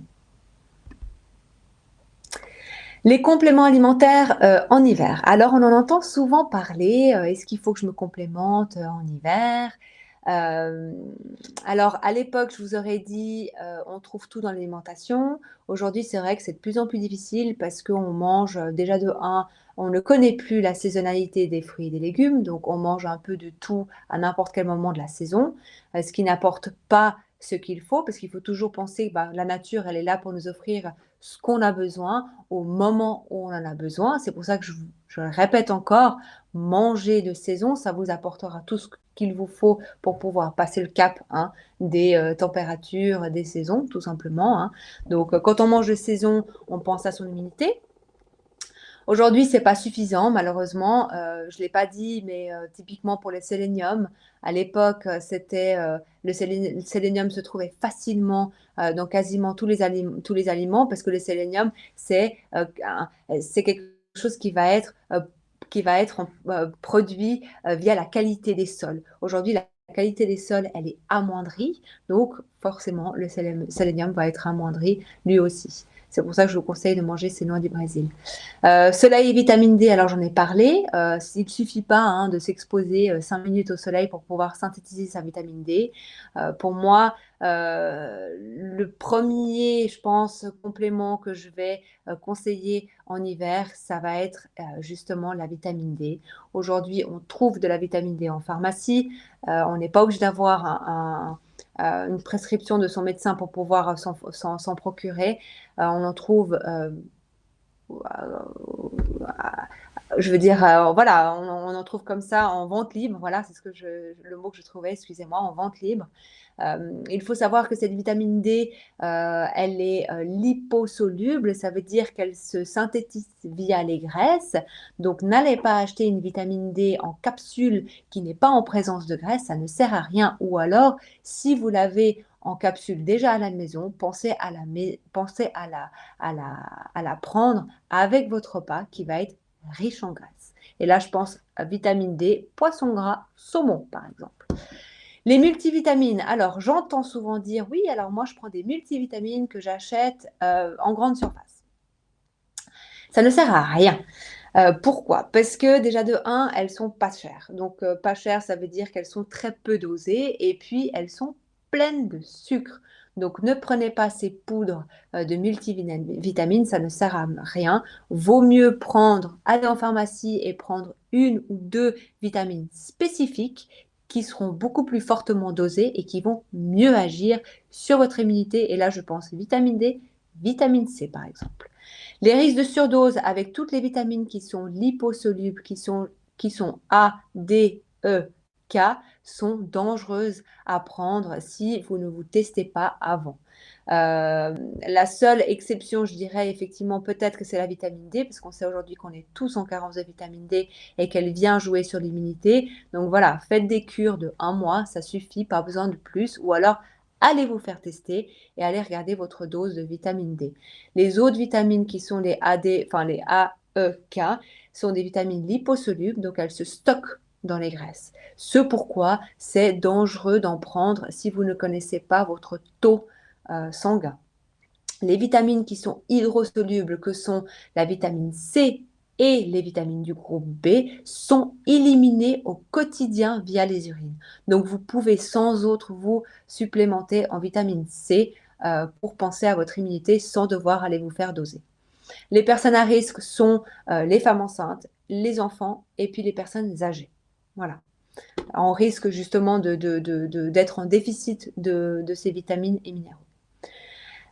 Les compléments alimentaires en hiver. Alors, on en entend souvent parler. Est-ce qu'il faut que je me complémente en hiver? Alors, à l'époque, je vous aurais dit, on trouve tout dans l'alimentation. Aujourd'hui, c'est vrai que c'est de plus en plus difficile parce qu'on mange déjà de 1, on ne connaît plus la saisonnalité des fruits et des légumes, donc on mange un peu de tout à n'importe quel moment de la saison, ce qui n'apporte pas ce qu'il faut, parce qu'il faut toujours penser que la nature, elle est là pour nous offrir ce qu'on a besoin au moment où on en a besoin. C'est pour ça que je le répète encore, manger de saison, ça vous apportera tout ce qu'il vous faut pour pouvoir passer le cap des températures, des saisons, tout simplement. Donc, quand on mange de saison, on pense à son immunité. Aujourd'hui, c'est pas suffisant, malheureusement. Je l'ai pas dit, mais typiquement pour les séléniums, à l'époque, le sélénium se trouvait facilement dans quasiment tous les aliments parce que le sélénium, c'est quelque chose qui va être produit via la qualité des sols. Aujourd'hui, la qualité des sols, elle est amoindrie, donc forcément, le sélénium va être amoindri lui aussi. C'est pour ça que je vous conseille de manger ces noix du Brésil. Soleil et vitamine D, alors j'en ai parlé. Il ne suffit pas de s'exposer 5 minutes au soleil pour pouvoir synthétiser sa vitamine D. Pour moi, le premier, je pense, complément que je vais conseiller en hiver, ça va être justement la vitamine D. Aujourd'hui, on trouve de la vitamine D en pharmacie. On n'est pas obligé d'avoir une prescription de son médecin pour pouvoir s'en procurer. On en trouve je veux dire, voilà, on en trouve comme ça en vente libre. Voilà, c'est le mot que je trouvais, excusez-moi, en vente libre. Il faut savoir que cette vitamine D, elle est liposoluble, ça veut dire qu'elle se synthétise via les graisses. Donc, n'allez pas acheter une vitamine D en capsule qui n'est pas en présence de graisse, ça ne sert à rien. Ou alors, si vous l'avez en capsule déjà à la maison, pensez à la prendre avec votre repas qui va être riche en graisse. Et là, je pense à vitamine D, poisson gras, saumon, par exemple. Les multivitamines, alors j'entends souvent dire, oui, alors moi je prends des multivitamines que j'achète en grande surface. Ça ne sert à rien. Pourquoi? Parce que déjà de 1, elles sont pas chères. Donc pas chères, ça veut dire qu'elles sont très peu dosées et puis elles sont pleines de sucre. Donc ne prenez pas ces poudres de multivitamines, ça ne sert à rien. Vaut mieux aller en pharmacie et prendre 1 ou 2 vitamines spécifiques qui seront beaucoup plus fortement dosées et qui vont mieux agir sur votre immunité. Et là, je pense vitamine D, vitamine C par exemple. Les risques de surdose avec toutes les vitamines qui sont liposolubles, qui sont A, D, E, K, sont dangereuses à prendre si vous ne vous testez pas avant. La seule exception, je dirais effectivement peut-être que c'est la vitamine D, parce qu'on sait aujourd'hui qu'on est tous en carence de vitamine D et qu'elle vient jouer sur l'immunité. Donc voilà, faites des cures de 1 mois, ça suffit, pas besoin de plus. Ou alors, allez vous faire tester et allez regarder votre dose de vitamine D. Les autres vitamines qui sont les AD, enfin les AEK, sont des vitamines liposolubles, donc elles se stockent dans les graisses. Ce pourquoi c'est dangereux d'en prendre si vous ne connaissez pas votre taux sanguin. Les vitamines qui sont hydrosolubles, que sont la vitamine C et les vitamines du groupe B, sont éliminées au quotidien via les urines. Donc vous pouvez sans autre vous supplémenter en vitamine C pour penser à votre immunité sans devoir aller vous faire doser. Les personnes à risque sont les femmes enceintes, les enfants et puis les personnes âgées. Voilà. On risque justement d'être en déficit de ces vitamines et minéraux.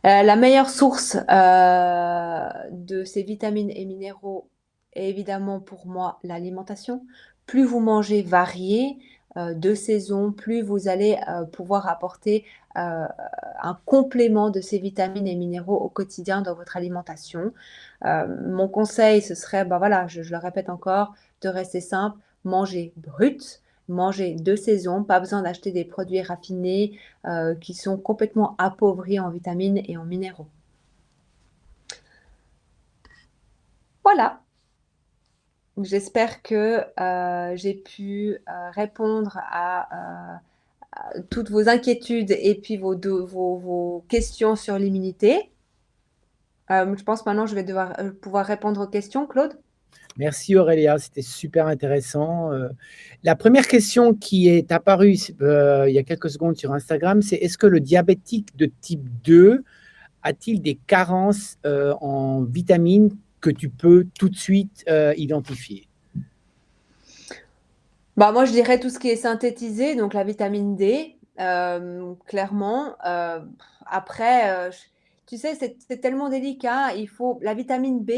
La meilleure source de ces vitamines et minéraux est évidemment pour moi l'alimentation. Plus vous mangez varié de saison, plus vous allez pouvoir apporter un complément de ces vitamines et minéraux au quotidien dans votre alimentation. Mon conseil, ce serait, voilà, je le répète encore, de rester simple, manger brut, manger de saison, pas besoin d'acheter des produits raffinés qui sont complètement appauvris en vitamines et en minéraux. Voilà. J'espère que j'ai pu répondre à toutes vos inquiétudes et puis vos questions sur l'immunité. Je pense maintenant je vais devoir pouvoir répondre aux questions, Claude. Merci Aurélia, c'était super intéressant. La première question qui est apparue il y a quelques secondes sur Instagram, c'est est-ce que le diabétique de type 2 a-t-il des carences en vitamines que tu peux tout de suite identifier? Moi, je dirais tout ce qui est synthétisé, donc la vitamine D, clairement. Après, tu sais, c'est tellement délicat. La vitamine B,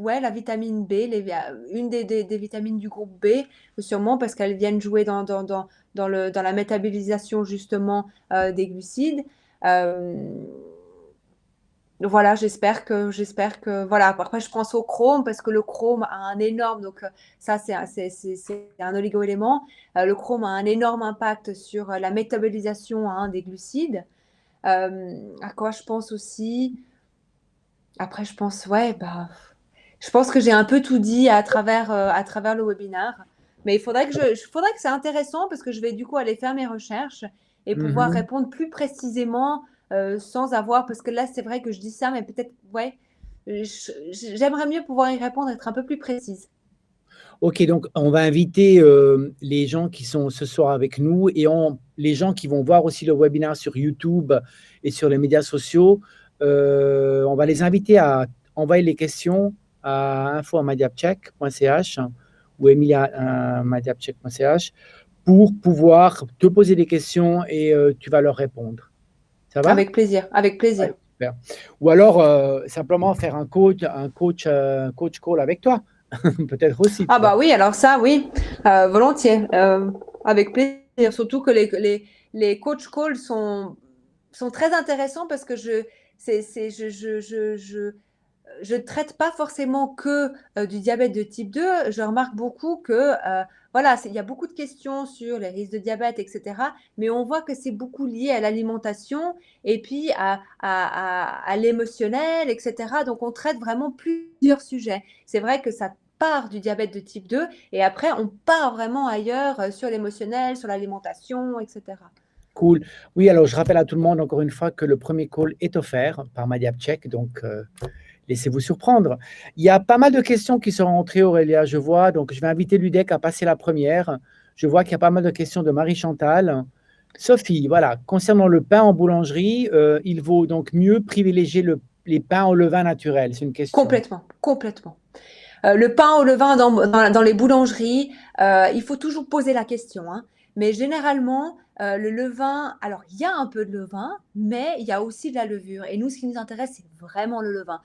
ouais, la vitamine B, une des vitamines du groupe B, sûrement parce qu'elles viennent jouer dans la métabolisation justement des glucides. Euh, voilà, j'espère que, voilà. Après, je pense au chrome parce que le chrome a un énorme, donc ça, c'est un oligo-élément. Le chrome a un énorme impact sur la métabolisation hein, des glucides. À quoi je pense aussi? Après, je pense, ouais, bah, je pense que j'ai un peu tout dit à travers le webinaire. Mais faudrait que c'est intéressant parce que je vais du coup aller faire mes recherches et pouvoir Mhm. répondre plus précisément sans avoir, parce que là, c'est vrai que je dis ça, mais peut-être, ouais, j'aimerais mieux pouvoir y répondre, être un peu plus précise. Ok, donc on va inviter les gens qui sont ce soir avec nous et les gens qui vont voir aussi le webinaire sur YouTube et sur les médias sociaux. On va les inviter à envoyer les questions à info@madiapcheck.ch ou emilia@madiapcheck.ch pour pouvoir te poser des questions et tu vas leur répondre. Ça va? Avec plaisir, avec Ouais, plaisir. super. Ou alors simplement faire un coach call avec toi, peut-être aussi, Ah tu vois. bah oui, alors ça, oui, volontiers, avec plaisir. Surtout que les coach calls sont très intéressants parce que je traite pas forcément que du diabète de type 2. Je remarque beaucoup que voilà, il y a beaucoup de questions sur les risques de diabète, etc. Mais on voit que c'est beaucoup lié à l'alimentation et puis à l'émotionnel, etc. Donc on traite vraiment plusieurs sujets. C'est vrai que ça part du diabète de type 2 et après on part vraiment ailleurs sur l'émotionnel, sur l'alimentation, etc. Cool. Oui, alors je rappelle à tout le monde encore une fois que le premier call est offert par MyDiabCheck, donc laissez-vous surprendre. Il y a pas mal de questions qui sont rentrées, Aurélia, je vois, donc je vais inviter Ludec à passer la première. Je vois qu'il y a pas mal de questions de Marie-Chantal. Sophie, voilà, concernant le pain en boulangerie, il vaut donc mieux privilégier les pains au levain naturel. C'est une question. Complètement, complètement. Le pain au levain dans les boulangeries, il faut toujours poser la question, hein. Mais généralement, le levain, alors il y a un peu de levain, mais il y a aussi de la levure. Et nous, ce qui nous intéresse, c'est vraiment le levain.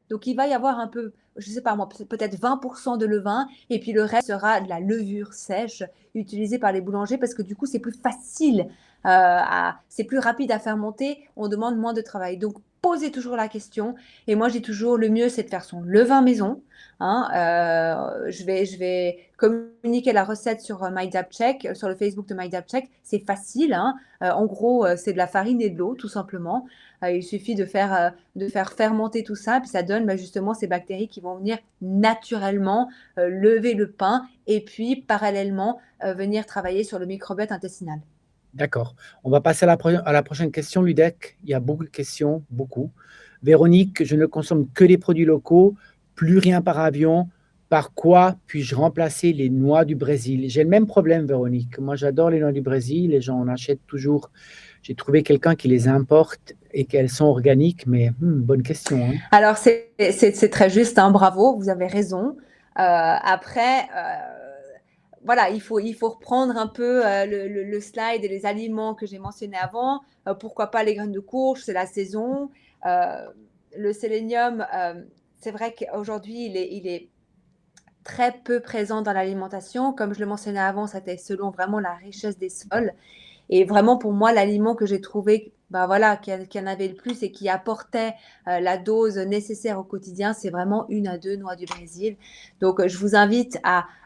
Donc il va y avoir un peu, je ne sais pas moi, peut-être 20% de levain, et puis le reste sera de la levure sèche utilisée par les boulangers parce que du coup, c'est plus facile, c'est plus rapide à fermenter, on demande moins de travail. Donc posez toujours la question. Et moi, je dis toujours, le mieux, c'est de faire son levain maison. Hein, je vais communiquer la recette sur MyDabCheck, sur le Facebook de MyDabCheck. C'est facile. Hein. En gros, c'est de la farine et de l'eau, tout simplement. Il suffit de faire fermenter tout ça, puis ça donne bah, justement ces bactéries qui vont venir naturellement lever le pain et puis parallèlement venir travailler sur le microbiote intestinal. D'accord. On va passer à la prochaine question, Ludec. Il y a beaucoup de questions, beaucoup. Véronique, je ne consomme que des produits locaux, plus rien par avion. Par quoi puis-je remplacer les noix du Brésil? J'ai le même problème, Véronique. Moi, j'adore les noix du Brésil. Les gens en achètent toujours. J'ai trouvé quelqu'un qui les importe et qu'elles sont organiques, mais bonne question, hein. Alors, c'est très juste, hein, bravo, vous avez raison. Après, voilà, il faut reprendre un peu le slide et les aliments que j'ai mentionnés avant. Pourquoi pas les graines de courge, c'est la saison. Euh, le sélénium, c'est vrai qu'aujourd'hui, il est très peu présent dans l'alimentation. Comme je le mentionnais avant, c'était selon vraiment la richesse des sols. Et vraiment, pour moi, l'aliment que j'ai trouvé, bah voilà, qui en avait le plus et qui apportait la dose nécessaire au quotidien, c'est vraiment 1 à 2 noix du Brésil. Donc, je vous invite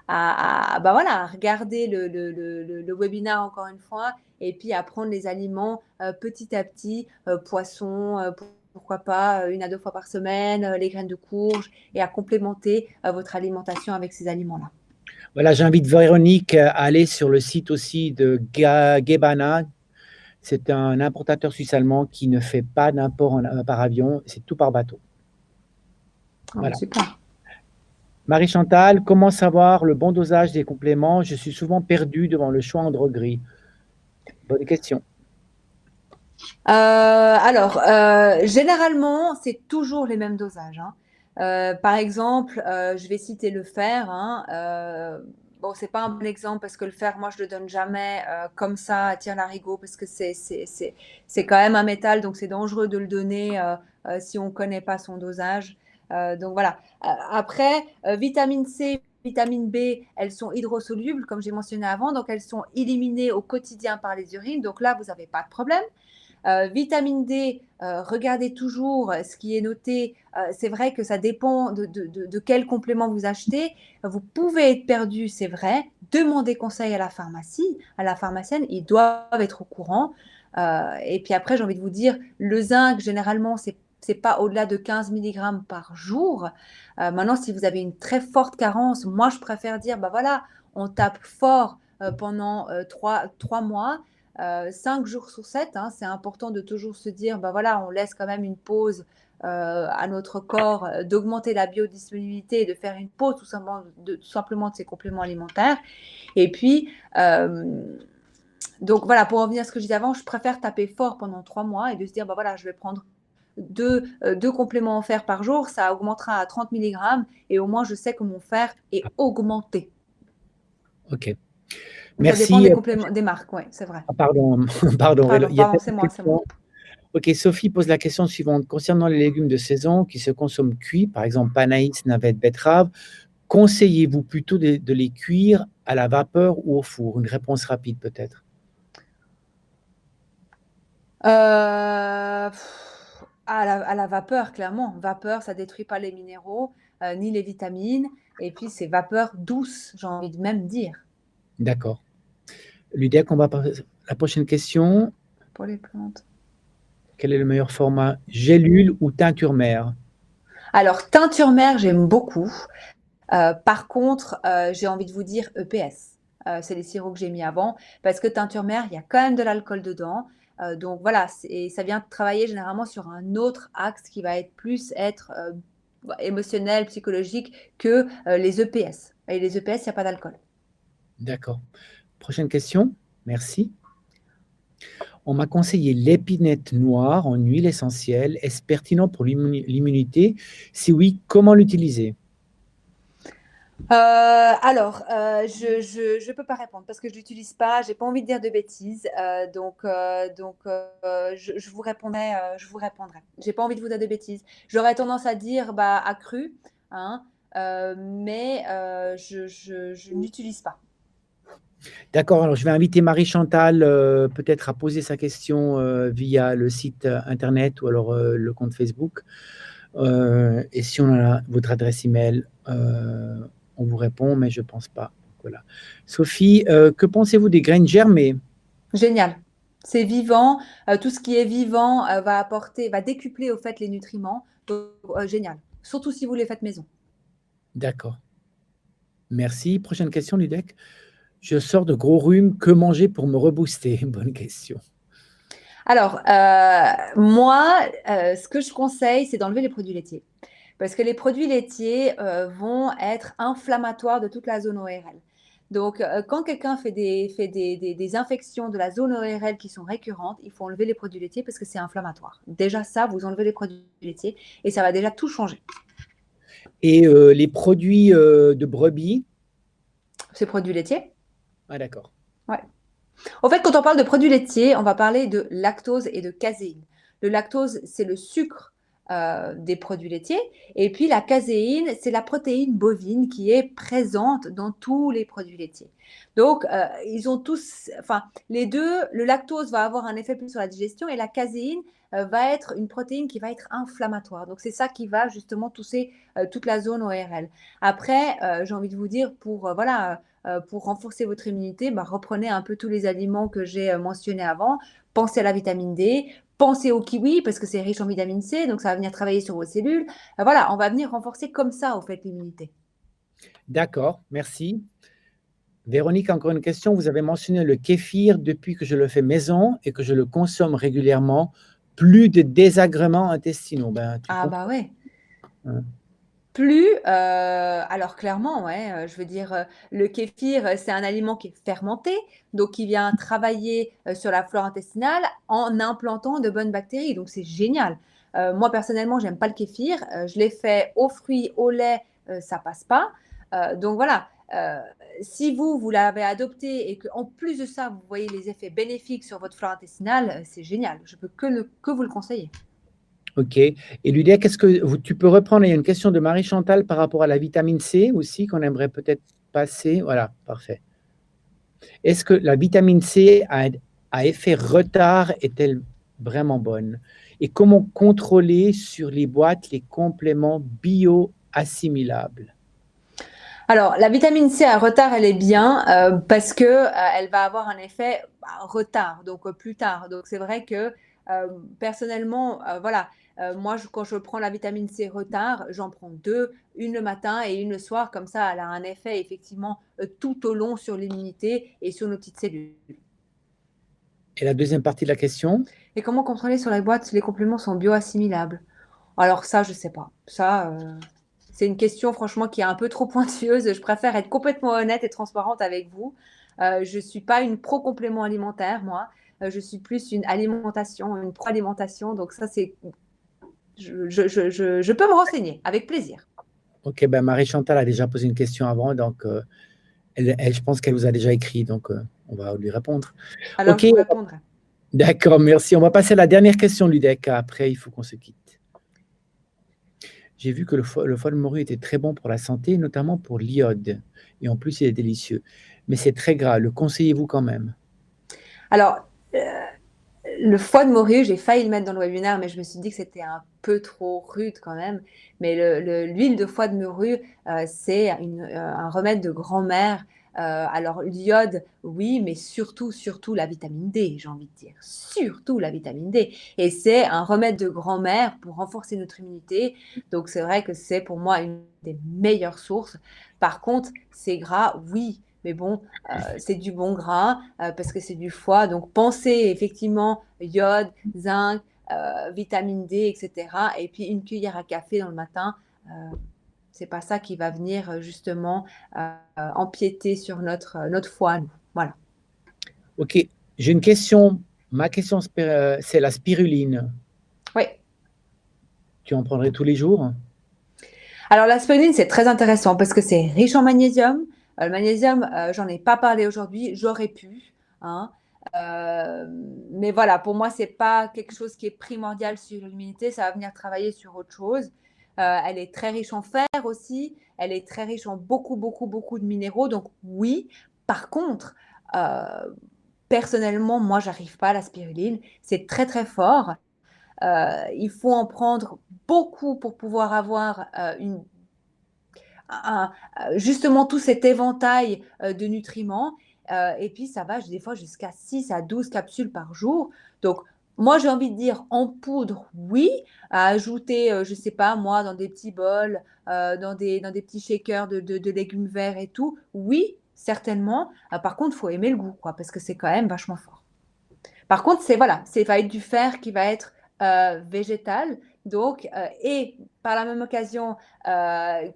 bah voilà, à regarder le webinaire encore une fois et puis à prendre les aliments petit à petit, poisson, pourquoi pas 1 à 2 fois par semaine, les graines de courge et à complémenter votre alimentation avec ces aliments-là. Voilà, j'invite Véronique à aller sur le site aussi de Gebana. C'est un importateur suisse-allemand qui ne fait pas d'import par avion, c'est tout par bateau. Ah, Voilà. super. Marie-Chantal, comment savoir le bon dosage des compléments? Je suis souvent perdue devant le choix en droguerie. Bonne question. Alors, généralement, c'est toujours les mêmes dosages, hein. Par exemple, je vais citer le fer, hein. Bon, c'est pas un bon exemple parce que le fer, moi, je le donne jamais comme ça à tire-larigot parce que c'est quand même un métal, donc c'est dangereux de le donner si on connaît pas son dosage. Donc voilà. Après, vitamine C, vitamine B, elles sont hydrosolubles, comme j'ai mentionné avant, donc elles sont éliminées au quotidien par les urines. Donc là, vous n'avez pas de problème. Vitamine D, regardez toujours ce qui est noté. C'est vrai que ça dépend de quel complément vous achetez. Vous pouvez être perdu, c'est vrai. Demandez conseil à la pharmacie, à la pharmacienne. Ils doivent être au courant. Et puis après, j'ai envie de vous dire, le zinc, généralement, c'est pas au-delà de 15 mg par jour. Maintenant, si vous avez une très forte carence, moi, je préfère dire, bah voilà, on tape fort pendant 3 mois. 5 jours sur 7, hein, c'est important de toujours se dire, bah voilà, on laisse quand même une pause à notre corps, d'augmenter la biodisponibilité et de faire une pause tout simplement de ces compléments alimentaires. Et puis, donc voilà, pour revenir à ce que je disais avant, je préfère taper fort pendant 3 mois et de se dire, bah voilà, je vais prendre deux compléments en fer par jour, ça augmentera à 30 mg et au moins je sais que mon fer est augmenté. Ok. Ça dépend Merci. des compléments, des marques, oui, c'est vrai. Ah, pardon, pardon. Il y a Pardon, peut-être c'est une moi, c'est moi. question. Ok, Sophie pose la question suivante. Concernant les légumes de saison qui se consomment cuits, par exemple panaïs, navette, betterave, conseillez-vous plutôt de les cuire à la vapeur ou au four? Une réponse rapide peut-être. À la vapeur, clairement. Vapeur, ça détruit pas les minéraux, ni les vitamines. Et puis, c'est vapeur douce, j'ai envie de même dire, D'accord. Ludec, on va passer à la prochaine question. pour les plantes. Quel est le meilleur format, gélule ou teinture mère? Alors, teinture mère, j'aime beaucoup. Par contre, j'ai envie de vous dire EPS. C'est les sirops que j'ai mis avant. Parce que teinture mère, il y a quand même de l'alcool dedans. Donc voilà, ça vient travailler généralement sur un autre axe qui va être émotionnel, psychologique que les EPS. Et les EPS, il n'y a pas d'alcool. D'accord. Prochaine question. Merci. On m'a conseillé l'épinette noire en huile essentielle. Est-ce pertinent pour l'immunité? Si oui, comment l'utiliser? Je peux pas répondre parce que je l'utilise pas. J'ai pas envie de dire de bêtises. Je vous répondrai. J'ai pas envie de vous dire de bêtises. J'aurais tendance à dire bah accru, hein, mais je n'utilise pas. D'accord, alors je vais inviter Marie-Chantal peut-être à poser sa question via le site internet ou alors le compte Facebook. Et si on a votre adresse email, on vous répond, mais je ne pense pas. Voilà. Sophie, que pensez-vous des graines germées? Génial. C'est vivant. Tout ce qui est vivant va décupler au fait les nutriments. Donc, génial. Surtout si vous les faites maison. D'accord. Merci. Prochaine question, Ludec. Je sors de gros rhumes. Que manger pour me rebooster? Bonne question. Alors, moi, ce que je conseille, c'est d'enlever les produits laitiers. Parce que les produits laitiers vont être inflammatoires de toute la zone ORL. Donc, quand quelqu'un fait des infections de la zone ORL qui sont récurrentes, il faut enlever les produits laitiers parce que c'est inflammatoire. Déjà ça, vous enlevez les produits laitiers et ça va déjà tout changer. Et les produits de brebis? Ces produits laitiers. Ah, d'accord. Ouais. En fait, quand on parle de produits laitiers, on va parler de lactose et de caséine. Le lactose, c'est le sucre des produits laitiers. Et puis la caséine, c'est la protéine bovine qui est présente dans tous les produits laitiers. Donc, ils ont tous, enfin, les deux, le lactose va avoir un effet plus sur la digestion et la caséine va être une protéine qui va être inflammatoire. Donc, c'est ça qui va justement toucher toute la zone ORL. Après, j'ai envie de vous dire, pour renforcer votre immunité, bah, reprenez un peu tous les aliments que j'ai mentionnés avant. Pensez à la vitamine D, pensez au kiwi parce que c'est riche en vitamine C, donc ça va venir travailler sur vos cellules. Voilà, on va venir renforcer comme ça, au fait, l'immunité. D'accord, merci. Véronique, encore une question. Vous avez mentionné le kéfir depuis que je le fais maison et que je le consomme régulièrement. Plus de désagréments intestinaux. Ben, tu Ah bah comprends. ouais. Hein. Alors clairement, ouais, je veux dire, le kéfir, c'est un aliment qui est fermenté, donc qui vient travailler sur la flore intestinale en implantant de bonnes bactéries, donc c'est génial. Moi personnellement, j'aime pas le kéfir, je l'ai fait aux fruits, au lait, ça passe pas. Donc voilà, si vous l'avez adopté et qu'en plus de ça, vous voyez les effets bénéfiques sur votre flore intestinale, c'est génial. Je peux que vous le conseiller. OK. Et Ludec, est-ce que tu peux reprendre? Il y a une question de Marie-Chantal par rapport à la vitamine C aussi qu'on aimerait peut-être passer. Voilà, parfait. Est-ce que la vitamine C à effet retard est-elle vraiment bonne? Et comment contrôler sur les boîtes les compléments bio-assimilables? Alors, la vitamine C à retard, elle est bien parce que elle va avoir un effet retard, donc plus tard. Donc, c'est vrai que personnellement, voilà, moi, quand je prends la vitamine C retard, j'en prends deux, une le matin et une le soir. Comme ça, elle a un effet effectivement tout au long sur l'immunité et sur nos petites cellules. Et la deuxième partie de la question? Et comment contrôler sur les boîtes si les compléments sont bio-assimilables? Alors ça, je sais pas. Ça, c'est une question franchement qui est un peu trop pointilleuse. Je préfère être complètement honnête et transparente avec vous. Je suis pas une pro complément alimentaire, moi. Je suis plus une alimentation, une pro alimentation. Donc ça, c'est, je peux me renseigner avec plaisir. OK, ben Marie-Chantal a déjà posé une question avant, donc je pense qu'elle vous a déjà écrit, donc on va lui répondre. Alors OK, je vous répondrai. d'accord, merci. On va passer à la dernière question, Ludec. Après, il faut qu'on se quitte. J'ai vu que le foie de morue était très bon pour la santé, notamment pour l'iode. Et en plus, il est délicieux. Mais c'est très gras. Le conseillez-vous quand même? Alors, le foie de morue, j'ai failli le mettre dans le webinaire, mais je me suis dit que c'était un peu trop rude quand même. Mais l'huile de foie de morue, c'est un remède de grand-mère. Alors, l'iode, oui, mais surtout, surtout la vitamine D, j'ai envie de dire. Surtout la vitamine D. Et c'est un remède de grand-mère pour renforcer notre immunité. Donc, c'est vrai que c'est pour moi une des meilleures sources. Par contre, c'est gras, oui. Mais bon, c'est du bon gras parce que c'est du foie. Donc, pensez effectivement iode, zinc, vitamine D, etc. Et puis, une cuillère à café dans le matin, c'est pas ça qui va venir justement empiéter sur notre foie. Nous. Voilà. OK. J'ai une question. Ma question, c'est la spiruline. Oui. Tu en prendrais tous les jours? Alors, la spiruline, c'est très intéressant parce que c'est riche en magnésium. Le magnésium, j'en ai pas parlé aujourd'hui, j'aurais pu. Hein. Mais voilà, pour moi, c'est pas quelque chose qui est primordial sur l'immunité. Ça va venir travailler sur autre chose. Elle est très riche en fer aussi. Elle est très riche en beaucoup, beaucoup, beaucoup de minéraux. Donc, oui. Par contre, personnellement, moi, j'arrive pas à la spiruline. C'est très, très fort. Il faut en prendre beaucoup pour pouvoir avoir justement tout cet éventail de nutriments. Et puis, ça va des fois jusqu'à 6 à 12 capsules par jour. Donc, moi, j'ai envie de dire en poudre, oui, à ajouter, je ne sais pas, moi, dans des petits bols, dans des petits shakers de légumes verts et tout, oui, certainement. Par contre, il faut aimer le goût, quoi, parce que c'est quand même vachement fort. Par contre, va être du fer qui va être végétal, donc, et par la même occasion,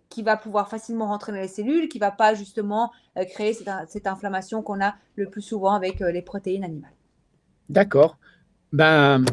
qui va pouvoir facilement rentrer dans les cellules, qui ne va pas justement créer cette inflammation qu'on a le plus souvent avec les protéines animales. D'accord. Ben,